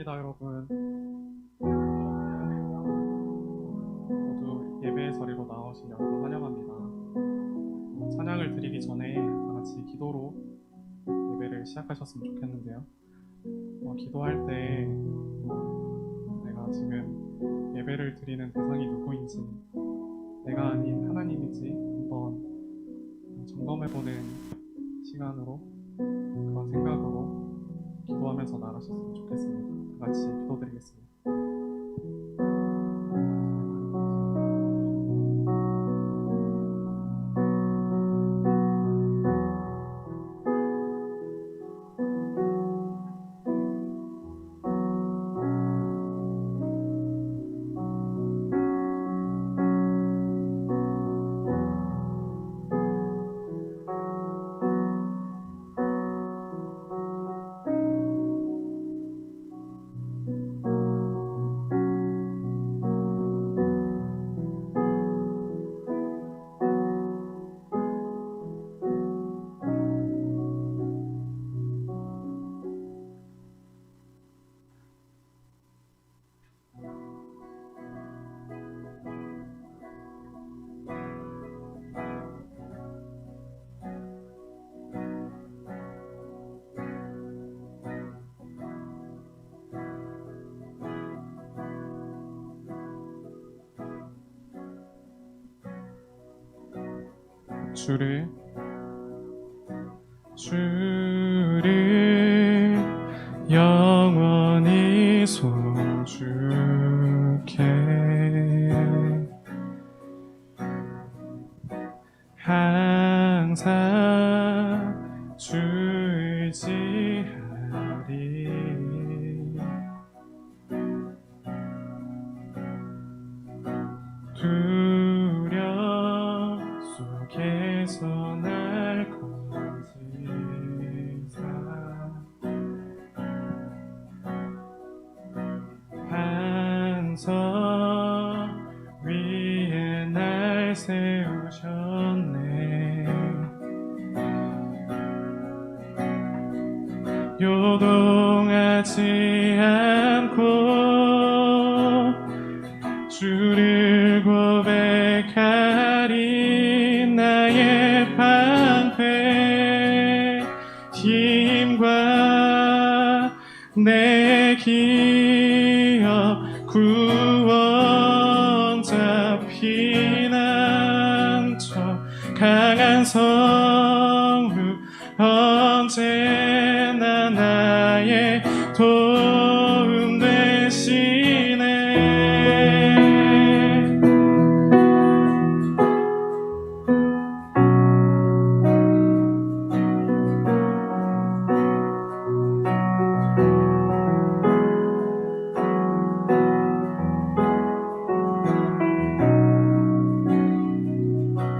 반갑습니다, 여러분. 모두 예배의 자리로 나오신 여러분 환영합니다. 찬양을 드리기 전에 다 같이 기도로 예배를 시작하셨으면 좋겠는데요. 기도할 때 내가 지금 예배를 드리는 대상이 누구인지, 내가 아닌 하나님인지 한번 점검해보는 시간으로, 그런 생각으로 기도하면서 나가셨으면 좋겠습니다. 다 같이 기도드리겠습니다. 주를 영원히 손줄게. 항상 주를 의지하리. 두려움 속에서 날 건지사. 반석 위에 날 세우셨네. 요동하지 않고 주를 고백하리. 나의 방패 힘과 내 기업 구원자 피난처 강한 성루 언제나 나의 도움 되시네.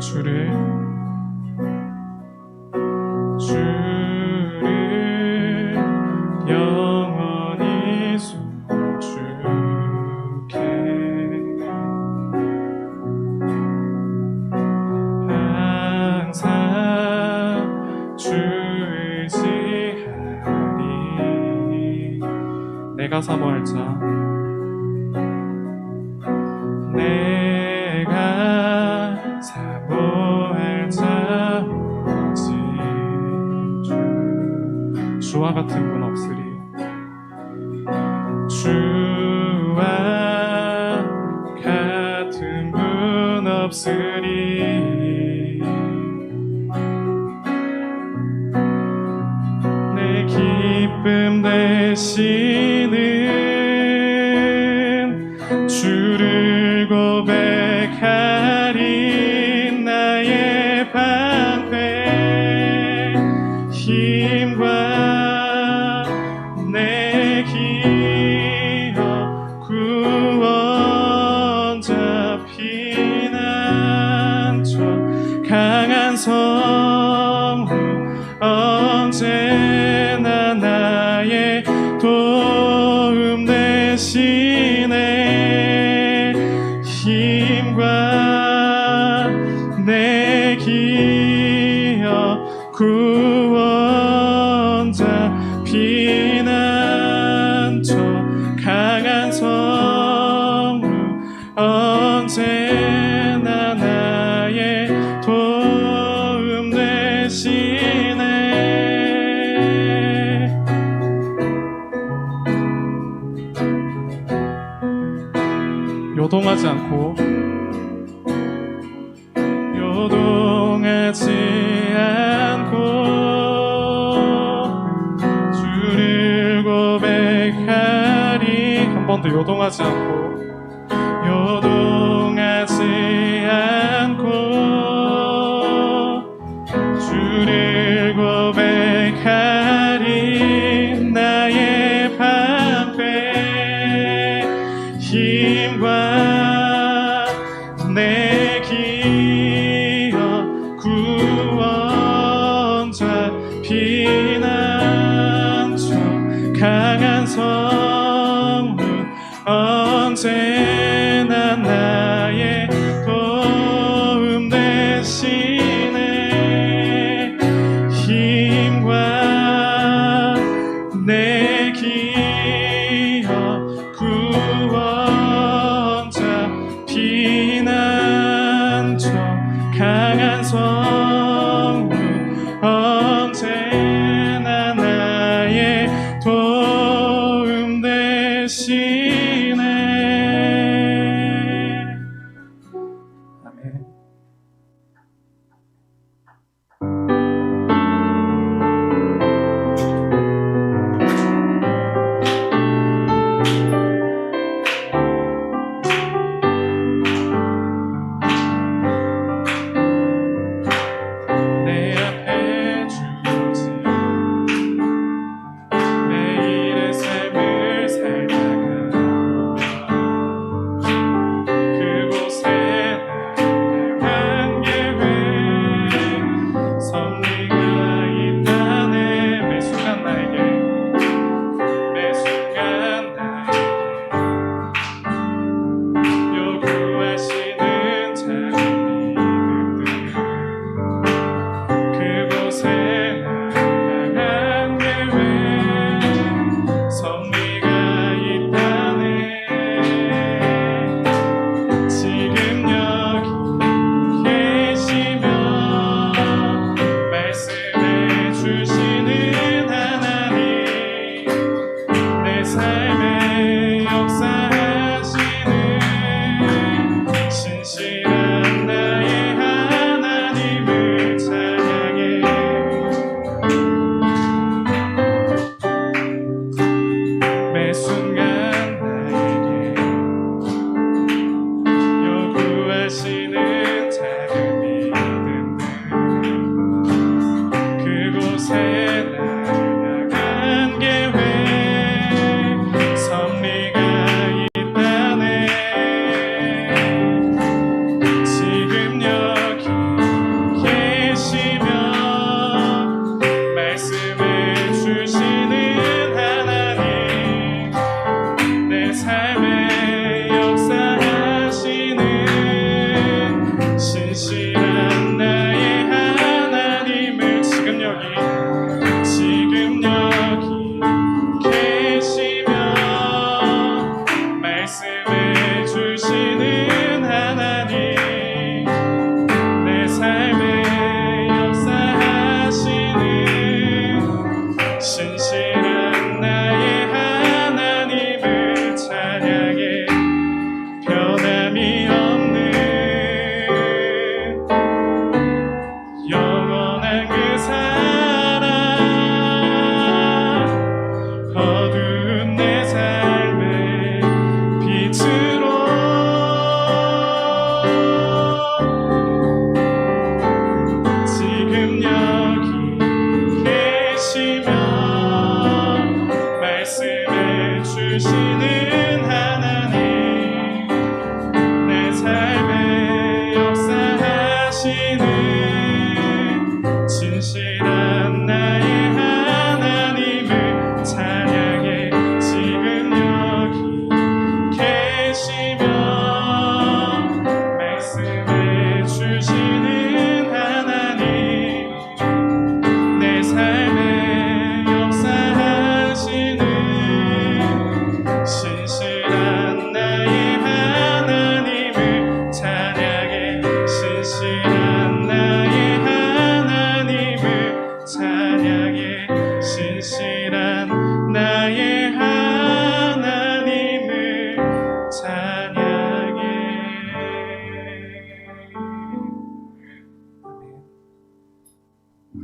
주를 영원히 손줄게. 항상 주 의지하리. 내가 사모할 자, 내가 사모할 자 오직 주와 같은 분 없으리. 주와 같은 분 없으리. 내 기쁨 되시는 주를 고백하리. 나의 방패 힘과 내 기업 구원자 피난처 강한 성루 언제나 나의 도움 되시네. 힘과 내 기업 구원자 피난처 언제나 나의 도움 되시네. 요동하지 않고 요동하지 않고 주를 고백하리. 한 번 더 요동하지 않고 요동하지 않고 주를 고백하리. 나의 방패 힘과 내 기억 구원자 피난처 강한 성문 언제나 나의 도움 되시네. 힘과 내 기억 구원자 피난처 강한 성문 언제나 나의 도움 되시네. 아멘.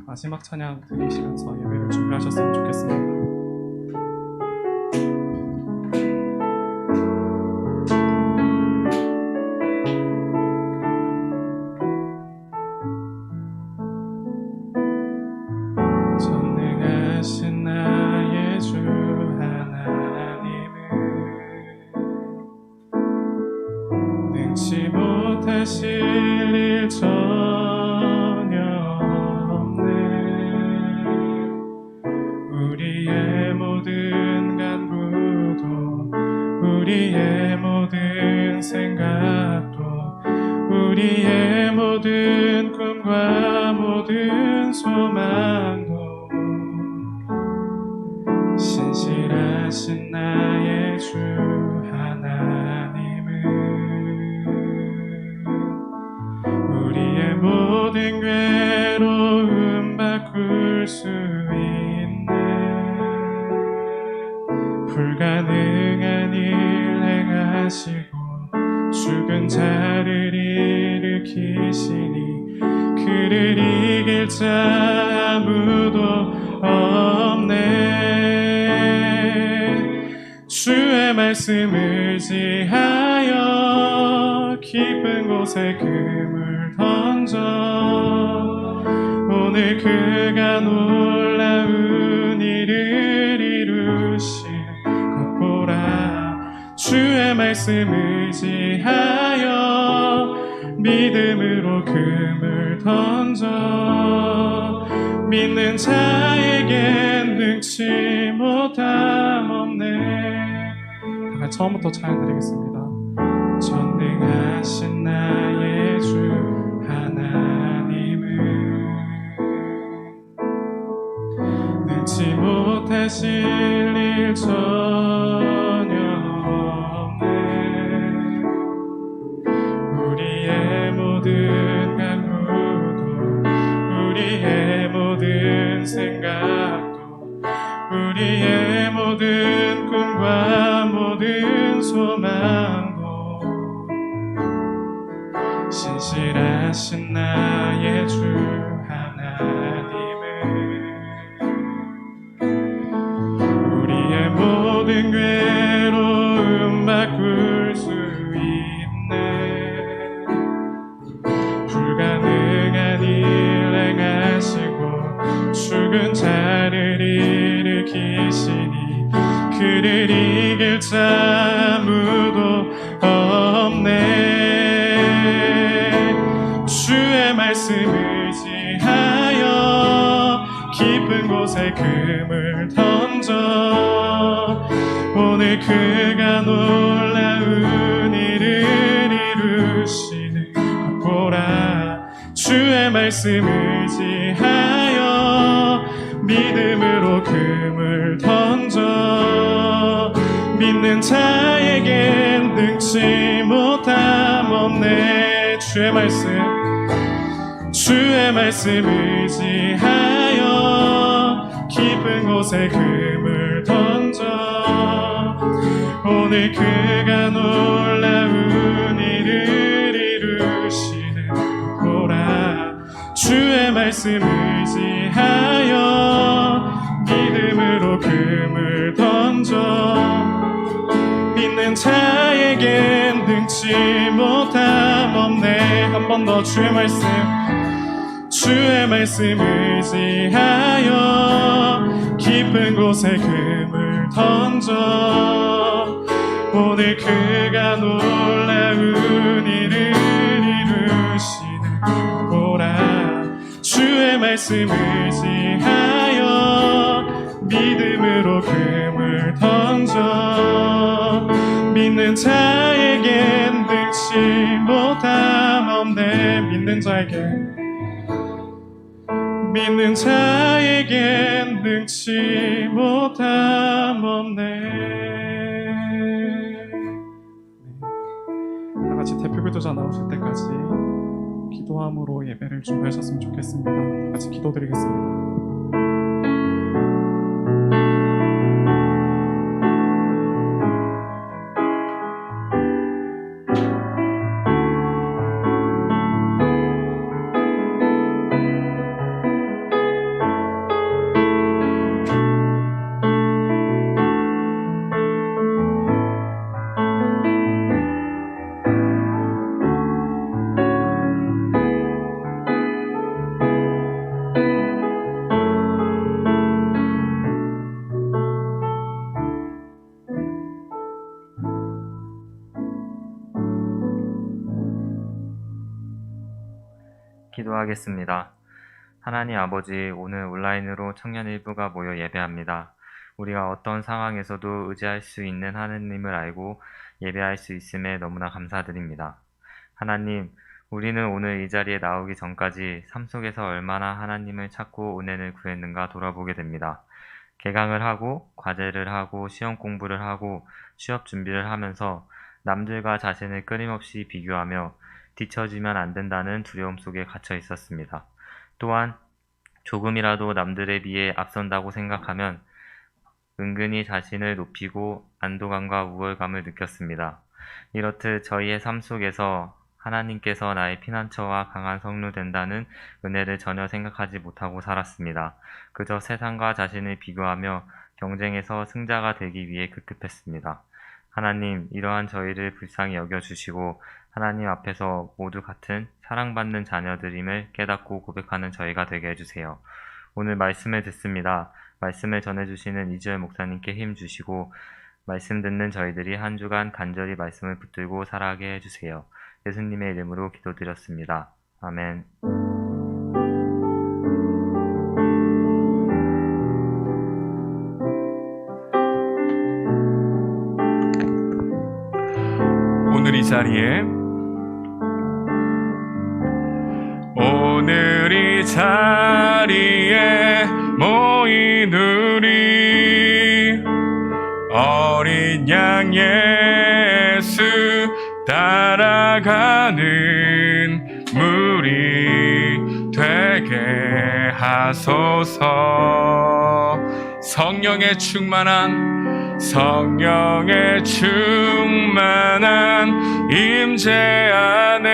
마지막 찬양 드리시면서 예배를 준비하셨으면 좋겠습니다. 전능하신 나의 주 하나님은 능치 못하실 일 전혀 없네. 우리의 모든 간구도 우리의 모든 생각도 우리의 모든 꿈과 모든 소망도 신실하신 나의 주 하나님은 우리의 모든 괴로움 바꿀 수 있네. 불가능한 일 행하시고 죽은 자를 일으키시니 그를 이길 자 아무도 없네. 주의 말씀 의지하여 깊은 곳에 금을 던져 오늘 그가 놀라운 일을 이루실 것 보라. 주의 말씀 의지하여 믿음으로 금을 던져 믿는 자에겐 능치 못함 없네. 다 처음부터 찬양 드리겠습니다. 전능하신 나의 주 하나님은 능치 못하실 일 전혀 없네. 우리의 모든 간구도 우리의 모든 생각도 우리의 모든 꿈과 모든 소망도 신실하신 나의 주 하나님은 우리의 모든 괴로움 바꿀 수 있네. 불가능한 일 행하시고 죽은 자를 일으키시니 그를 이길 자 아무도 없네. 주의 말씀 의지하여 깊은 곳에 금을 던져 오늘 그가 놀라운 일을 이루시는 것 보라. 주의 말씀 의지하여 믿음으로 금을 던져 믿는 자에겐 능치 못함 없네. 주의 말씀 의지하여 깊은 곳에 금을 던져 오늘 그가 놀라운 일을 이루시는 보라. 주의 말씀 의지하여 믿음으로 금을 던져 믿는 자에겐 능치 못함 없네. 한 번 더 주의 말씀 의지하여 깊은 곳에 금을 던져 오늘 그가 놀라운 일을 이루시는 보라. 주의 말씀 의지하여 믿음으로 금을 던져 믿는 자에겐 능치 못함 없네. 믿는 자에겐 능치 못함 없네. 다 같이 대표 기도자 나오실 때까지 기도함으로 예배를 준비하셨으면 좋겠습니다. 다 같이 기도드리겠습니다. 기도하겠습니다. 하나님 아버지, 오늘 온라인으로 청년 일부가 모여 예배합니다. 우리가 어떤 상황에서도 의지할 수 있는 하느님을 알고 예배할 수 있음에 너무나 감사드립니다. 하나님, 우리는 오늘 이 자리에 나오기 전까지 삶 속에서 얼마나 하나님을 찾고 은혜를 구했는가 돌아보게 됩니다. 개강을 하고 과제를 하고 시험 공부를 하고 취업 준비를 하면서 남들과 자신을 끊임없이 비교하며 뒤처지면 안 된다는 두려움 속에 갇혀 있었습니다. 또한 조금이라도 남들에 비해 앞선다고 생각하면 은근히 자신을 높이고 안도감과 우월감을 느꼈습니다. 이렇듯 저희의 삶 속에서 하나님께서 나의 피난처와 강한 성루 된다는 은혜를 전혀 생각하지 못하고 살았습니다. 그저 세상과 자신을 비교하며 경쟁에서 승자가 되기 위해 급급했습니다. 하나님, 이러한 저희를 불쌍히 여겨주시고 하나님 앞에서 모두 같은 사랑받는 자녀들임을 깨닫고 고백하는 저희가 되게 해주세요. 오늘 말씀을 듣습니다. 말씀을 전해주시는 이주열 목사님께 힘 주시고 말씀 듣는 저희들이 한 주간 간절히 말씀을 붙들고 살아가게 해주세요. 예수님의 이름으로 기도드렸습니다. 아멘. 오늘 이 자리에 모인 우리 어린 양 예수 따라가는 무리 되게 하소서. 성령의 충만한 임재 안에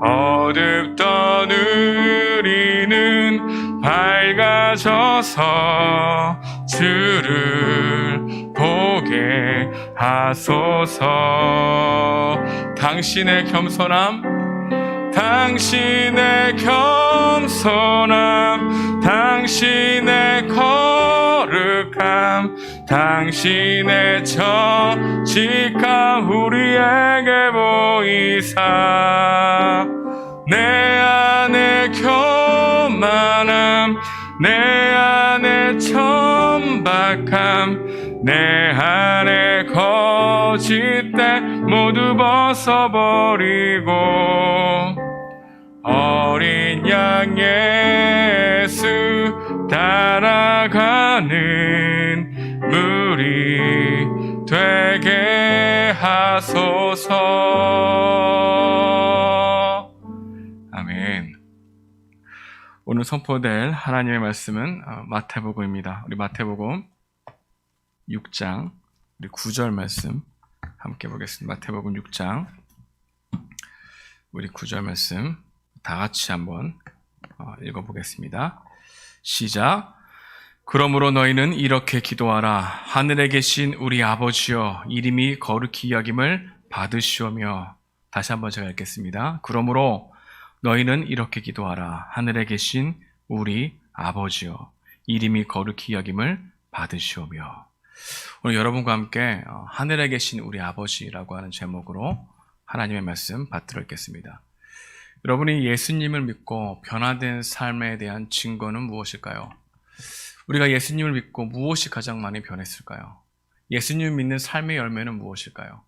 어둡던 우리는 밝아져서 주를 보게 하소서. 당신의 겸손함, 당신의 거룩함, 당신의 정직함 우리에게 보이사 내 안에 교만함, 내 안에 천박함, 내 안에 거짓됨 모두 벗어버리고 어린 양 예수 따라가는 무리 되게 하소서. 아멘. 오늘 선포될 하나님의 말씀은 마태복음입니다. 우리 마태복음 6장 우리 9절 말씀 함께 보겠습니다. 마태복음 6장 우리 9절 말씀 다 같이 한번 읽어보겠습니다. 시작. 그러므로 너희는 이렇게 기도하라. 하늘에 계신 우리 아버지여, 이름이 거룩히 여김을 받으시오며. 다시 한번 제가 읽겠습니다. 그러므로 너희는 이렇게 기도하라. 하늘에 계신 우리 아버지여, 이름이 거룩히 여김을 받으시오며. 오늘 여러분과 함께 하늘에 계신 우리 아버지라고 하는 제목으로 하나님의 말씀 받들어 읽겠습니다. 여러분이 예수님을 믿고 변화된 삶에 대한 증거는 무엇일까요? 우리가 예수님을 믿고 무엇이 가장 많이 변했을까요? 예수님을 믿는 삶의 열매는 무엇일까요?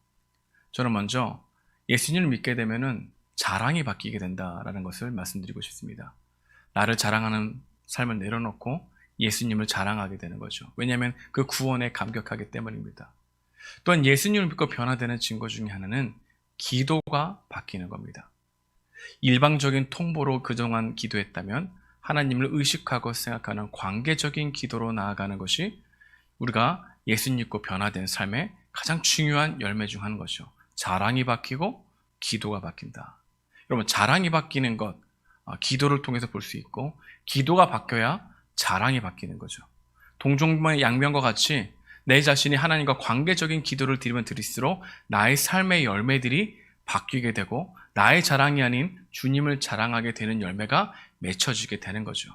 저는 먼저 예수님을 믿게 되면은 자랑이 바뀌게 된다라는 것을 말씀드리고 싶습니다. 나를 자랑하는 삶을 내려놓고 예수님을 자랑하게 되는 거죠. 왜냐하면 그 구원에 감격하기 때문입니다. 또한 예수님을 믿고 변화되는 증거 중에 하나는 기도가 바뀌는 겁니다. 일방적인 통보로 그동안 기도했다면 하나님을 의식하고 생각하는 관계적인 기도로 나아가는 것이 우리가 예수 믿고 변화된 삶의 가장 중요한 열매 중 한 것이죠. 자랑이 바뀌고 기도가 바뀐다. 여러분, 자랑이 바뀌는 것, 기도를 통해서 볼 수 있고, 기도가 바뀌어야 자랑이 바뀌는 거죠. 동종의 양면과 같이 내 자신이 하나님과 관계적인 기도를 드리면 드릴수록 나의 삶의 열매들이 바뀌게 되고 나의 자랑이 아닌 주님을 자랑하게 되는 열매가 맺혀지게 되는 거죠.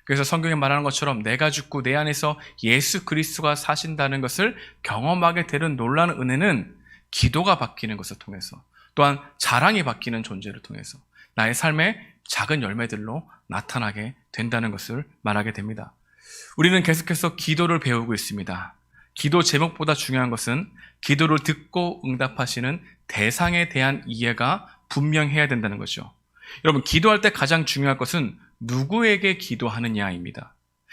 그래서 성경에 말하는 것처럼 내가 죽고 내 안에서 예수 그리스도가 사신다는 것을 경험하게 되는 놀라운 은혜는 기도가 바뀌는 것을 통해서, 또한 자랑이 바뀌는 존재를 통해서 나의 삶의 작은 열매들로 나타나게 된다는 것을 말하게 됩니다. 우리는 계속해서 기도를 배우고 있습니다. 기도 제목보다 중요한 것은 기도를 듣고 응답하시는 대상에 대한 이해가 분명해야 된다는 거죠. 여러분, 기도할 때 가장 중요한 것은 누구에게 기도하느냐입니다.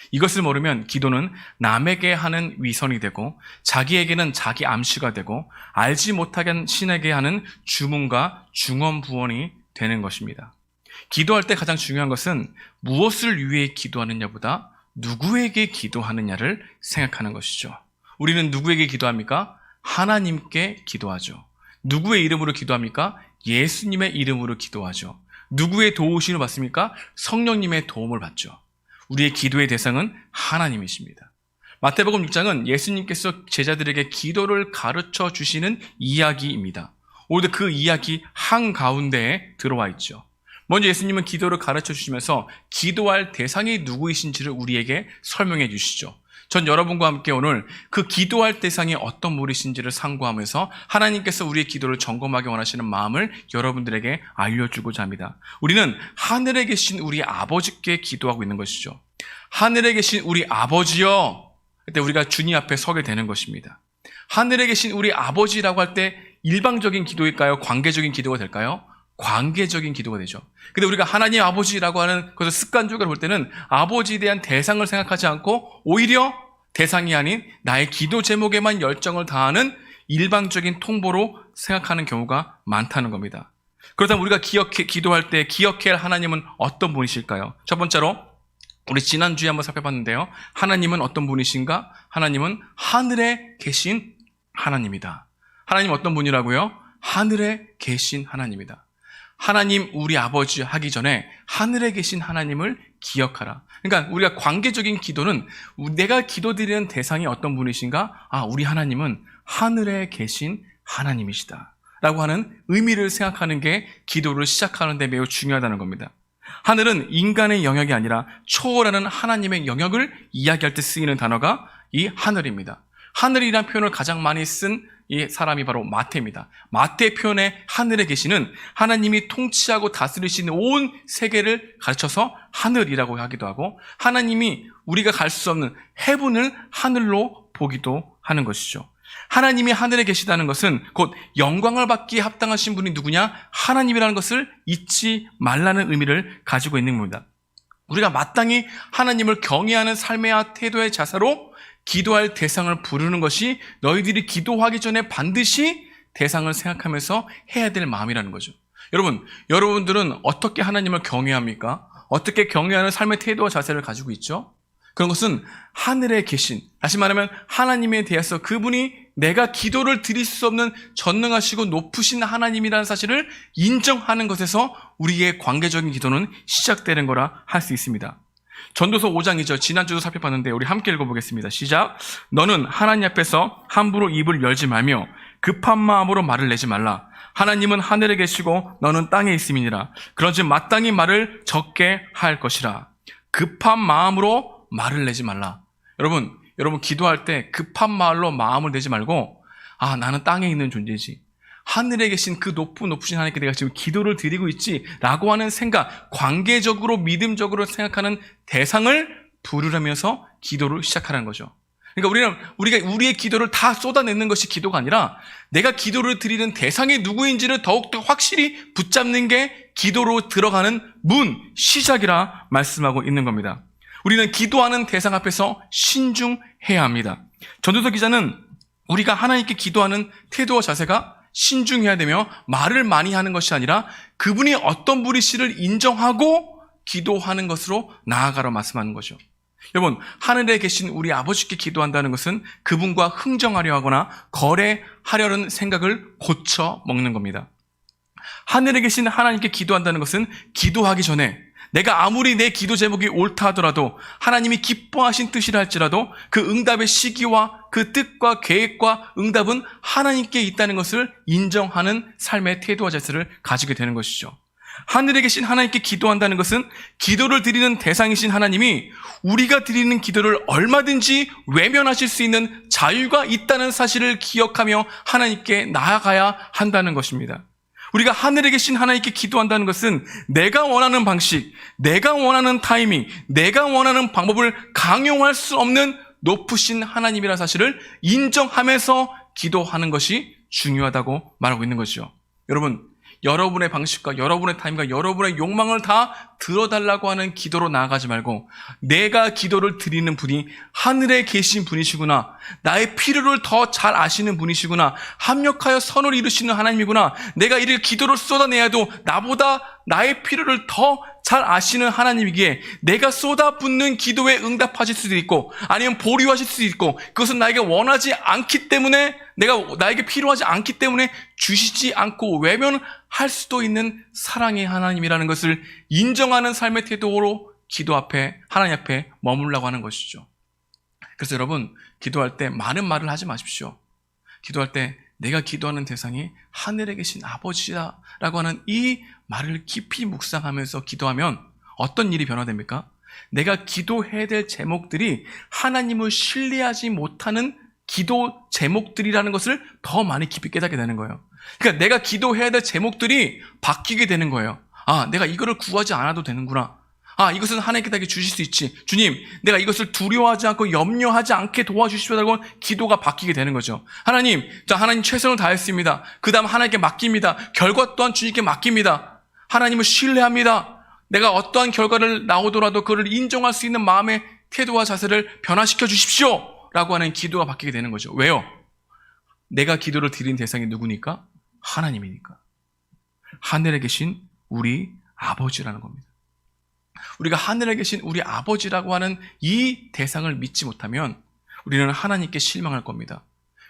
이것을 모르면 기도는 남에게 하는 위선이 되고, 자기에게는 자기 암시가 되고, 알지 못하게 신에게 하는 주문과 중언부언이 되는 것입니다. 기도할 때 가장 중요한 것은 무엇을 위해 기도하느냐보다 누구에게 기도하느냐를 생각하는 것이죠. 우리는 누구에게 기도합니까? 하나님께 기도하죠. 누구의 이름으로 기도합니까? 예수님의 이름으로 기도하죠. 누구의 도우심을 받습니까? 성령님의 도움을 받죠. 우리의 기도의 대상은 하나님이십니다. 마태복음 6장은 예수님께서 제자들에게 기도를 가르쳐 주시는 이야기입니다. 오늘도 그 이야기 한가운데에 들어와 있죠. 먼저 예수님은 기도를 가르쳐 주시면서 기도할 대상이 누구이신지를 우리에게 설명해 주시죠. 전 여러분과 함께 오늘 그 기도할 대상이 어떤 분이신지를 상고하면서 하나님께서 우리의 기도를 점검하기 원하시는 마음을 여러분들에게 알려주고자 합니다. 우리는 하늘에 계신 우리 아버지께 기도하고 있는 것이죠. 하늘에 계신 우리 아버지여, 그때 우리가 주님 앞에 서게 되는 것입니다. 하늘에 계신 우리 아버지라고 할 때 일방적인 기도일까요? 관계적인 기도가 될까요? 관계적인 기도가 되죠. 근데 우리가 하나님 아버지라고 하는 것을 습관적으로 볼 때는 아버지에 대한 대상을 생각하지 않고 오히려 대상이 아닌 나의 기도 제목에만 열정을 다하는 일방적인 통보로 생각하는 경우가 많다는 겁니다. 그렇다면 우리가 기도할 때 기억해야 할 하나님은 어떤 분이실까요? 첫 번째로 우리 지난주에 한번 살펴봤는데요. 하나님은 어떤 분이신가? 하나님은 하늘에 계신 하나님이다. 하나님 어떤 분이라고요? 하늘에 계신 하나님이다. 하나님 우리 아버지 하기 전에 하늘에 계신 하나님을 기억하라. 그러니까 우리가 관계적인 기도는 내가 기도드리는 대상이 어떤 분이신가? 우리 하나님은 하늘에 계신 하나님이시다 라고 하는 의미를 생각하는 게 기도를 시작하는 데 매우 중요하다는 겁니다. 하늘은 인간의 영역이 아니라 초월하는 하나님의 영역을 이야기할 때 쓰이는 단어가 이 하늘입니다. 하늘이라는 표현을 가장 많이 쓴 이 사람이 바로 마태입니다. 마태 표현의 하늘에 계시는 하나님이 통치하고 다스리시는 온 세계를 가르쳐서 하늘이라고 하기도 하고, 하나님이 우리가 갈 수 없는 헤븐을 하늘로 보기도 하는 것이죠. 하나님이 하늘에 계시다는 것은 곧 영광을 받기에 합당하신 분이 누구냐? 하나님이라는 것을 잊지 말라는 의미를 가지고 있는 겁니다. 우리가 마땅히 하나님을 경외하는 삶의 태도의 자세로 기도할 대상을 부르는 것이 너희들이 기도하기 전에 반드시 대상을 생각하면서 해야 될 마음이라는 거죠. 여러분들은 어떻게 하나님을 경외합니까? 어떻게 경외하는 삶의 태도와 자세를 가지고 있죠? 그런 것은 하늘에 계신, 다시 말하면 하나님에 대해서 그분이 내가 기도를 드릴 수 없는 전능하시고 높으신 하나님이라는 사실을 인정하는 것에서 우리의 관계적인 기도는 시작되는 거라 할 수 있습니다. 전도서 5장이죠. 지난주도 살펴봤는데 우리 함께 읽어보겠습니다. 시작. 너는 하나님 앞에서 함부로 입을 열지 말며 급한 마음으로 말을 내지 말라. 하나님은 하늘에 계시고 너는 땅에 있음이니라. 그런즉 마땅히 말을 적게 할 것이라. 급한 마음으로 말을 내지 말라. 여러분 기도할 때 급한 말로 마음을 내지 말고 나는 땅에 있는 존재지, 하늘에 계신 그 높으신 하나님께 내가 지금 기도를 드리고 있지 라고 하는 생각, 관계적으로 믿음적으로 생각하는 대상을 부르려면서 기도를 시작하는 거죠. 그러니까 우리가 우리의 기도를 다 쏟아내는 것이 기도가 아니라 내가 기도를 드리는 대상이 누구인지를 더욱더 확실히 붙잡는 게 기도로 들어가는 시작이라 말씀하고 있는 겁니다. 우리는 기도하는 대상 앞에서 신중해야 합니다. 전도서 기자는 우리가 하나님께 기도하는 태도와 자세가 신중해야 되며 말을 많이 하는 것이 아니라 그분이 어떤 분이시를 인정하고 기도하는 것으로 나아가라 말씀하는 거죠. 여러분, 하늘에 계신 우리 아버지께 기도한다는 것은 그분과 흥정하려 하거나 거래하려는 생각을 고쳐 먹는 겁니다. 하늘에 계신 하나님께 기도한다는 것은 기도하기 전에 내가 아무리 내 기도 제목이 옳다 하더라도 하나님이 기뻐하신 뜻이라 할지라도 그 응답의 시기와 그 뜻과 계획과 응답은 하나님께 있다는 것을 인정하는 삶의 태도와 자세를 가지게 되는 것이죠. 하늘에 계신 하나님께 기도한다는 것은 기도를 드리는 대상이신 하나님이 우리가 드리는 기도를 얼마든지 외면하실 수 있는 자유가 있다는 사실을 기억하며 하나님께 나아가야 한다는 것입니다. 우리가 하늘에 계신 하나님께 기도한다는 것은 내가 원하는 방식, 내가 원하는 타이밍, 내가 원하는 방법을 강요할 수 없는 높으신 하나님이라는 사실을 인정하면서 기도하는 것이 중요하다고 말하고 있는 것이죠. 여러분, 여러분의 방식과 여러분의 타임과 여러분의 욕망을 다 들어달라고 하는 기도로 나아가지 말고 내가 기도를 드리는 분이 하늘에 계신 분이시구나, 나의 필요를 더 잘 아시는 분이시구나, 합력하여 선을 이루시는 하나님이구나, 내가 이를 기도를 쏟아내야도 나보다 나의 필요를 더 잘 아시는 하나님이기에 내가 쏟아붓는 기도에 응답하실 수도 있고 아니면 보류하실 수도 있고, 그것은 나에게 원하지 않기 때문에, 나에게 필요하지 않기 때문에 주시지 않고 외면할 수도 있는 사랑의 하나님이라는 것을 인정하는 삶의 태도로 기도 앞에, 하나님 앞에 머물라고 하는 것이죠. 그래서 여러분, 기도할 때 많은 말을 하지 마십시오. 기도할 때 내가 기도하는 대상이 하늘에 계신 아버지라고 하는 이 말을 깊이 묵상하면서 기도하면 어떤 일이 변화됩니까? 내가 기도해야 될 제목들이 하나님을 신뢰하지 못하는 기도 제목들이라는 것을 더 많이 깊이 깨닫게 되는 거예요. 그러니까 내가 기도해야 될 제목들이 바뀌게 되는 거예요. 아, 내가 이거를 구하지 않아도 되는구나. 아, 이것은 하나님께 다 주실 수 있지. 주님, 내가 이것을 두려워하지 않고 염려하지 않게 도와주시오라고 기도가 바뀌게 되는 거죠. 하나님, 하나님 최선을 다했습니다. 그 다음 하나님께 맡깁니다. 결과 또한 주님께 맡깁니다. 하나님을 신뢰합니다. 내가 어떠한 결과를 나오더라도 그를 인정할 수 있는 마음의 태도와 자세를 변화시켜 주십시오 라고 하는 기도가 바뀌게 되는 거죠. 왜요? 내가 기도를 드린 대상이 누구니까? 하나님이니까. 하늘에 계신 우리 아버지라는 겁니다. 우리가 하늘에 계신 우리 아버지라고 하는 이 대상을 믿지 못하면 우리는 하나님께 실망할 겁니다.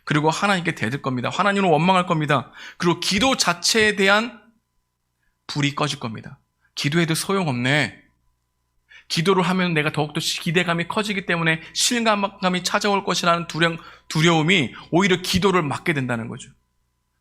그리고 하나님께 대들 겁니다. 하나님을 원망할 겁니다. 그리고 기도 자체에 대한 불이 꺼질 겁니다. 기도해도 소용없네. 기도를 하면 내가 더욱더 기대감이 커지기 때문에 실망감이 찾아올 것이라는 두려움이 오히려 기도를 막게 된다는 거죠.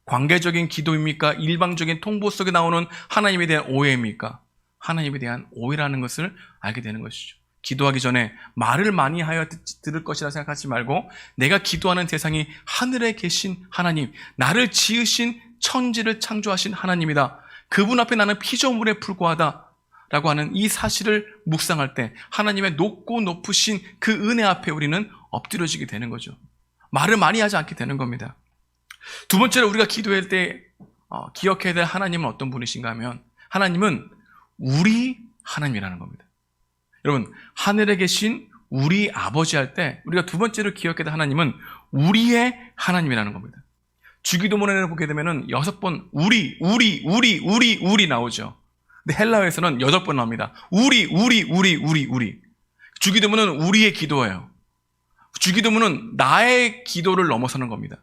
관계적인 기도입니까? 일방적인 통보 속에 나오는 하나님에 대한 오해입니까? 하나님에 대한 오해라는 것을 알게 되는 것이죠. 기도하기 전에 말을 많이 하여 들을 것이라 생각하지 말고 내가 기도하는 대상이 하늘에 계신 하나님, 나를 지으신 천지를 창조하신 하나님이다. 그분 앞에 나는 피조물에 불과하다 라고 하는 이 사실을 묵상할 때 하나님의 높고 높으신 그 은혜 앞에 우리는 엎드려지게 되는 거죠. 말을 많이 하지 않게 되는 겁니다. 두 번째로 우리가 기도할 때 기억해야 될 하나님은 어떤 분이신가 하면 하나님은 우리 하나님이라는 겁니다. 여러분, 하늘에 계신 우리 아버지 할 때 우리가 두 번째로 기억해야 될 하나님은 우리의 하나님이라는 겁니다. 주기도문에 보게 되면은 6번 우리 나오죠. 근데 헬라어에서는 8번 나옵니다. 우리. 주기도문은 우리의 기도예요. 주기도문은 나의 기도를 넘어서는 겁니다.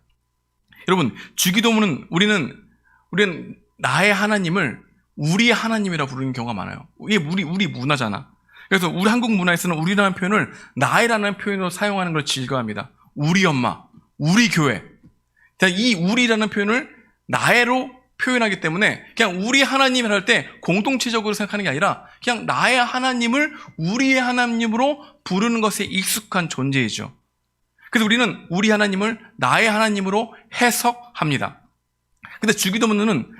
여러분, 주기도문은 우리는 나의 하나님을 우리의 하나님이라 부르는 경우가 많아요. 이게 우리 문화잖아. 그래서 우리 한국 문화에서는 우리라는 표현을 나의라는 표현으로 사용하는 걸 즐거워합니다. 우리 엄마, 우리 교회. 이 우리라는 표현을 나의로 표현하기 때문에 그냥 우리 하나님을 할 때 공동체적으로 생각하는 게 아니라 그냥 나의 하나님을 우리의 하나님으로 부르는 것에 익숙한 존재이죠. 그래서 우리는 우리 하나님을 나의 하나님으로 해석합니다. 근데 주기도문은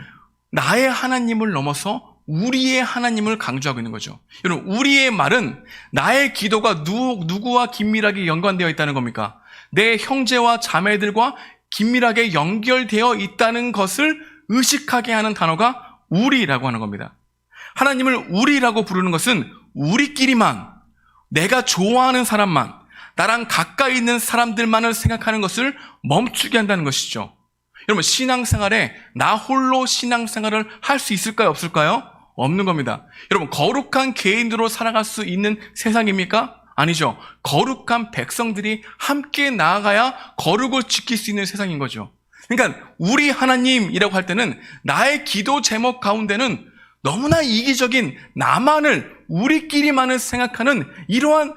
나의 하나님을 넘어서 우리의 하나님을 강조하고 있는 거죠. 여러분, 우리의 말은 나의 기도가 누구와 긴밀하게 연관되어 있다는 겁니까? 내 형제와 자매들과 긴밀하게 연결되어 있다는 것을 의식하게 하는 단어가 우리라고 하는 겁니다. 하나님을 우리라고 부르는 것은 우리끼리만, 내가 좋아하는 사람만, 나랑 가까이 있는 사람들만을 생각하는 것을 멈추게 한다는 것이죠. 여러분, 신앙생활에 나 홀로 신앙생활을 할 수 있을까요? 없을까요? 없는 겁니다. 여러분, 거룩한 개인으로 살아갈 수 있는 세상입니까? 아니죠. 거룩한 백성들이 함께 나아가야 거룩을 지킬 수 있는 세상인 거죠. 그러니까 우리 하나님이라고 할 때는 나의 기도 제목 가운데는 너무나 이기적인 나만을, 우리끼리만을 생각하는 이러한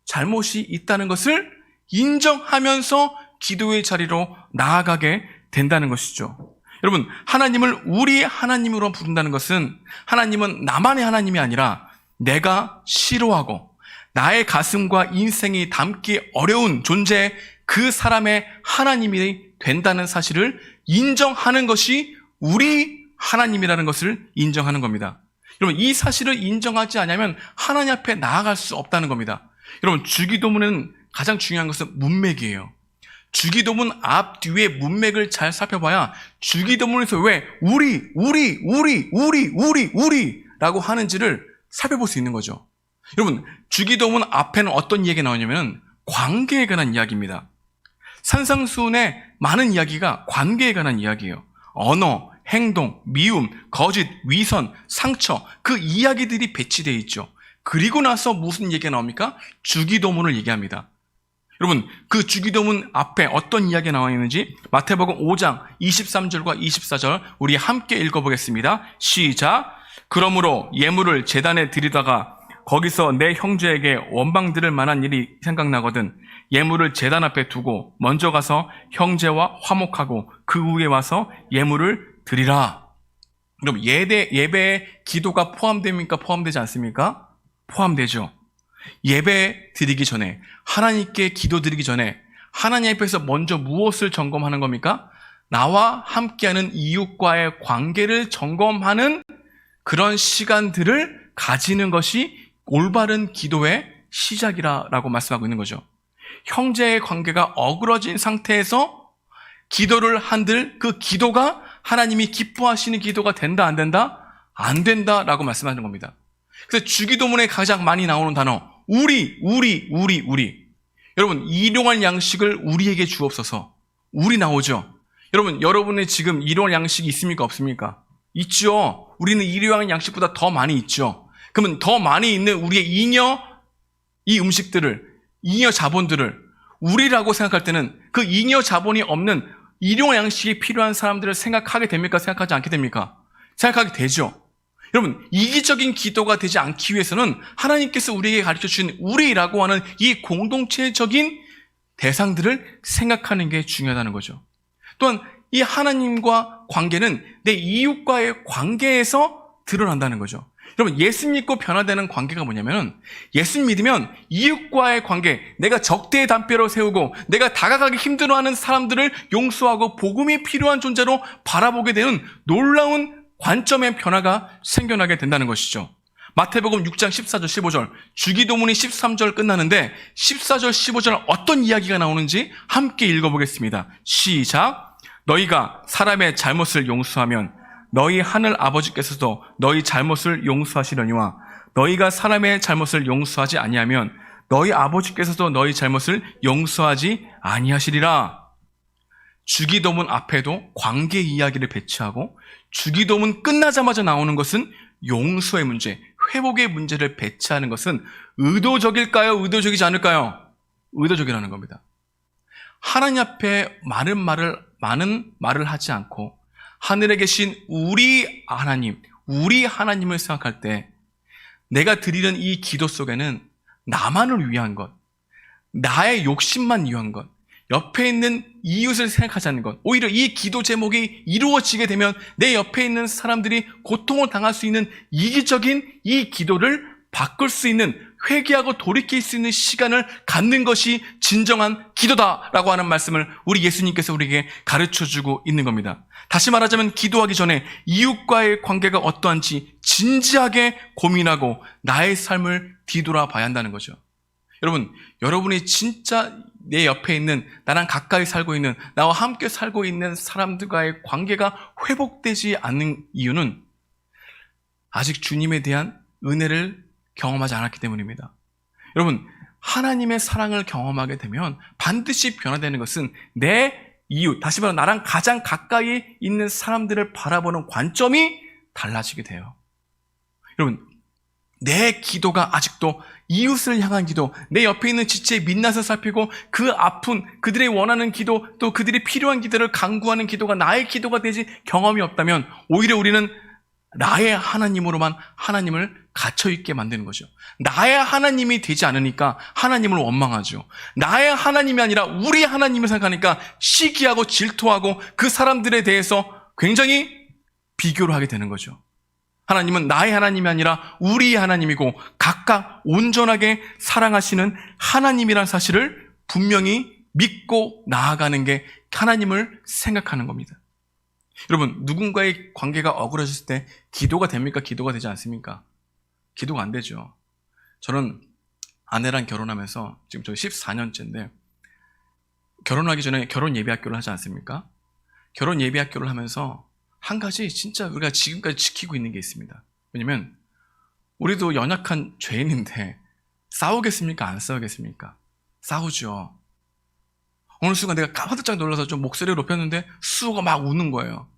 잘못이 있다는 것을 인정하면서 기도의 자리로 나아가게 된다는 것이죠. 여러분, 하나님을 우리 하나님으로 부른다는 것은 하나님은 나만의 하나님이 아니라 내가 싫어하고 나의 가슴과 인생이 담기 어려운 존재, 그 사람의 하나님이 된다는 사실을 인정하는 것이 우리 하나님이라는 것을 인정하는 겁니다. 여러분, 이 사실을 인정하지 않으면 하나님 앞에 나아갈 수 없다는 겁니다. 여러분, 주기도문은 가장 중요한 것은 문맥이에요. 주기도문 앞 뒤에 문맥을 잘 살펴봐야 주기도문에서 왜 우리라고 하는지를 살펴볼 수 있는 거죠. 여러분, 주기도문 앞에는 어떤 이야기가 나오냐면 관계에 관한 이야기입니다. 산상수훈의 많은 이야기가 관계에 관한 이야기예요. 언어, 행동, 미움, 거짓, 위선, 상처, 그 이야기들이 배치되어 있죠. 그리고 나서 무슨 얘기가 나옵니까? 주기도문을 얘기합니다. 여러분, 그 주기도문 앞에 어떤 이야기가 나와 있는지 마태복음 5장 23절과 24절 우리 함께 읽어보겠습니다. 시작. 그러므로 예물을 제단에 드리다가 거기서 내 형제에게 원망 들을 만한 일이 생각나거든 예물을 제단 앞에 두고 먼저 가서 형제와 화목하고 그 후에 와서 예물을 드리라. 그럼 예배에 기도가 포함됩니까? 포함되지 않습니까? 포함되죠. 예배 드리기 전에, 하나님께 기도 드리기 전에 하나님 앞에서 먼저 무엇을 점검하는 겁니까? 나와 함께하는 이웃과의 관계를 점검하는 그런 시간들을 가지는 것이 올바른 기도의 시작이라고 말씀하고 있는 거죠. 형제의 관계가 어그러진 상태에서 기도를 한들 그 기도가 하나님이 기뻐하시는 기도가 된다, 안 된다? 안 된다라고 말씀하는 겁니다. 그래서 주기도문에 가장 많이 나오는 단어, 우리. 여러분, 일용할 양식을 우리에게 주옵소서. 우리 나오죠? 여러분, 여러분의 지금 일용할 양식이 있습니까? 없습니까? 있죠. 우리는 일용할 양식보다 더 많이 있죠. 그러면 더 많이 있는 우리의 이 음식들을, 잉여 자본들을 우리라고 생각할 때는 그 잉여 자본이 없는 일용 양식이 필요한 사람들을 생각하게 됩니까? 생각하지 않게 됩니까? 생각하게 되죠. 여러분, 이기적인 기도가 되지 않기 위해서는 하나님께서 우리에게 가르쳐 주신 우리라고 하는 이 공동체적인 대상들을 생각하는 게 중요하다는 거죠. 또한 이 하나님과 관계는 내 이웃과의 관계에서 드러난다는 거죠. 여러분, 예수 믿고 변화되는 관계가 뭐냐면 예수 믿으면 이웃과의 관계, 내가 적대의 담벼로 세우고 내가 다가가기 힘들어하는 사람들을 용서하고 복음이 필요한 존재로 바라보게 되는 놀라운 관점의 변화가 생겨나게 된다는 것이죠. 마태복음 6장 14절 15절 주기도문이 13절 끝나는데 14절 15절 어떤 이야기가 나오는지 함께 읽어보겠습니다. 시작. 너희가 사람의 잘못을 용서하면 너희 하늘 아버지께서도 너희 잘못을 용서하시려니와 너희가 사람의 잘못을 용서하지 아니하면 너희 아버지께서도 너희 잘못을 용서하지 아니하시리라. 주기도문 앞에도 관계 이야기를 배치하고 주기도문 끝나자마자 나오는 것은 용서의 문제, 회복의 문제를 배치하는 것은 의도적일까요? 의도적이지 않을까요? 의도적이라는 겁니다. 하나님 앞에 많은 말을 하지 않고 하늘에 계신 우리 하나님을 생각할 때 내가 드리는 이 기도 속에는 나만을 위한 것, 나의 욕심만 위한 것, 옆에 있는 이웃을 생각하지 않는 것, 오히려 이 기도 제목이 이루어지게 되면 내 옆에 있는 사람들이 고통을 당할 수 있는 이기적인 이 기도를 바꿀 수 있는, 회개하고 돌이킬 수 있는 시간을 갖는 것이 진정한 기도다라고 하는 말씀을 우리 예수님께서 우리에게 가르쳐주고 있는 겁니다. 다시 말하자면 기도하기 전에 이웃과의 관계가 어떠한지 진지하게 고민하고 나의 삶을 뒤돌아봐야 한다는 거죠. 여러분, 여러분이 진짜 내 옆에 있는, 나랑 가까이 살고 있는, 나와 함께 살고 있는 사람들과의 관계가 회복되지 않는 이유는 아직 주님에 대한 은혜를 경험하지 않았기 때문입니다. 여러분, 하나님의 사랑을 경험하게 되면 반드시 변화되는 것은 내 이웃, 다시 말해 나랑 가장 가까이 있는 사람들을 바라보는 관점이 달라지게 돼요. 여러분, 내 기도가 아직도 이웃을 향한 기도, 내 옆에 있는 지체의 민낯을 살피고 그 아픈, 그들의 원하는 기도, 또 그들이 필요한 기도를 간구하는 기도가 나의 기도가 되지 경험이 없다면 오히려 우리는 나의 하나님으로만 하나님을 갇혀있게 만드는 거죠. 나의 하나님이 되지 않으니까 하나님을 원망하죠. 나의 하나님이 아니라 우리 하나님을 생각하니까 시기하고 질투하고 그 사람들에 대해서 굉장히 비교를 하게 되는 거죠. 하나님은 나의 하나님이 아니라 우리의 하나님이고 각각 온전하게 사랑하시는 하나님이란 사실을 분명히 믿고 나아가는 게 하나님을 생각하는 겁니다. 여러분, 누군가의 관계가 어그러졌을 때 기도가 됩니까? 기도가 되지 않습니까? 기도가 안 되죠. 저는 아내랑 결혼하면서 지금 저 14년째인데 결혼하기 전에 결혼 예비학교를 하지 않습니까? 결혼 예비학교를 하면서 한 가지 진짜 우리가 지금까지 지키고 있는 게 있습니다. 왜냐면 우리도 연약한 죄인인데 싸우겠습니까? 안 싸우겠습니까? 싸우죠. 어느 순간 내가 화들짝 놀라서 좀 목소리를 높였는데 수호가 막 우는 거예요.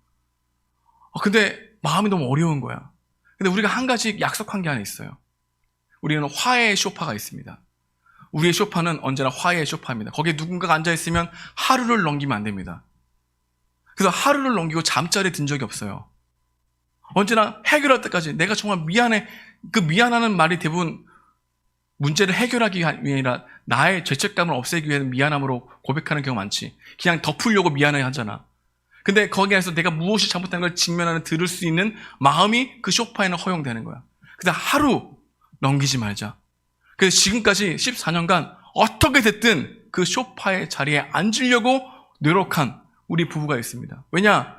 근데 마음이 너무 어려운 거야. 근데 우리가 한 가지 약속한 게 하나 있어요. 우리는 화해의 소파가 있습니다. 우리의 소파는 언제나 화해의 소파입니다. 거기에 누군가가 앉아있으면 하루를 넘기면 안 됩니다. 그래서 하루를 넘기고 잠자리에 든 적이 없어요. 언제나 해결할 때까지 내가 정말 미안해. 그 미안하는 말이 대부분 문제를 해결하기 위해 아니라 나의 죄책감을 없애기 위해 미안함으로 고백하는 경우가 많지. 그냥 덮으려고 미안해 하잖아. 근데 거기에서 내가 무엇이 잘못한 걸 직면하는 들을 수 있는 마음이 그 소파에는 허용되는 거야. 그래서 하루 넘기지 말자. 그래서 지금까지 14년간 어떻게 됐든 그 소파의 자리에 앉으려고 노력한 우리 부부가 있습니다. 왜냐?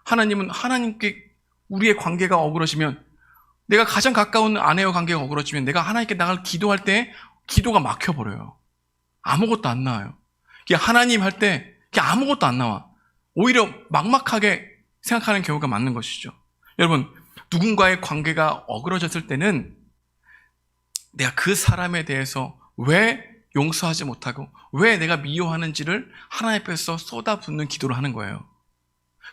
하나님은 하나님께 우리의 관계가 어그러지면 내가 가장 가까운 아내와 관계가 어그러지면 내가 하나님께 나갈 기도할 때 기도가 막혀버려요. 아무것도 안 나와요. 하나님 할 때 아무것도 안 나와. 오히려 막막하게 생각하는 경우가 많은 것이죠. 여러분, 누군가의 관계가 어그러졌을 때는 내가 그 사람에 대해서 왜 용서하지 못하고 왜 내가 미워하는지를 하나님 앞에서 쏟아붓는 기도를 하는 거예요.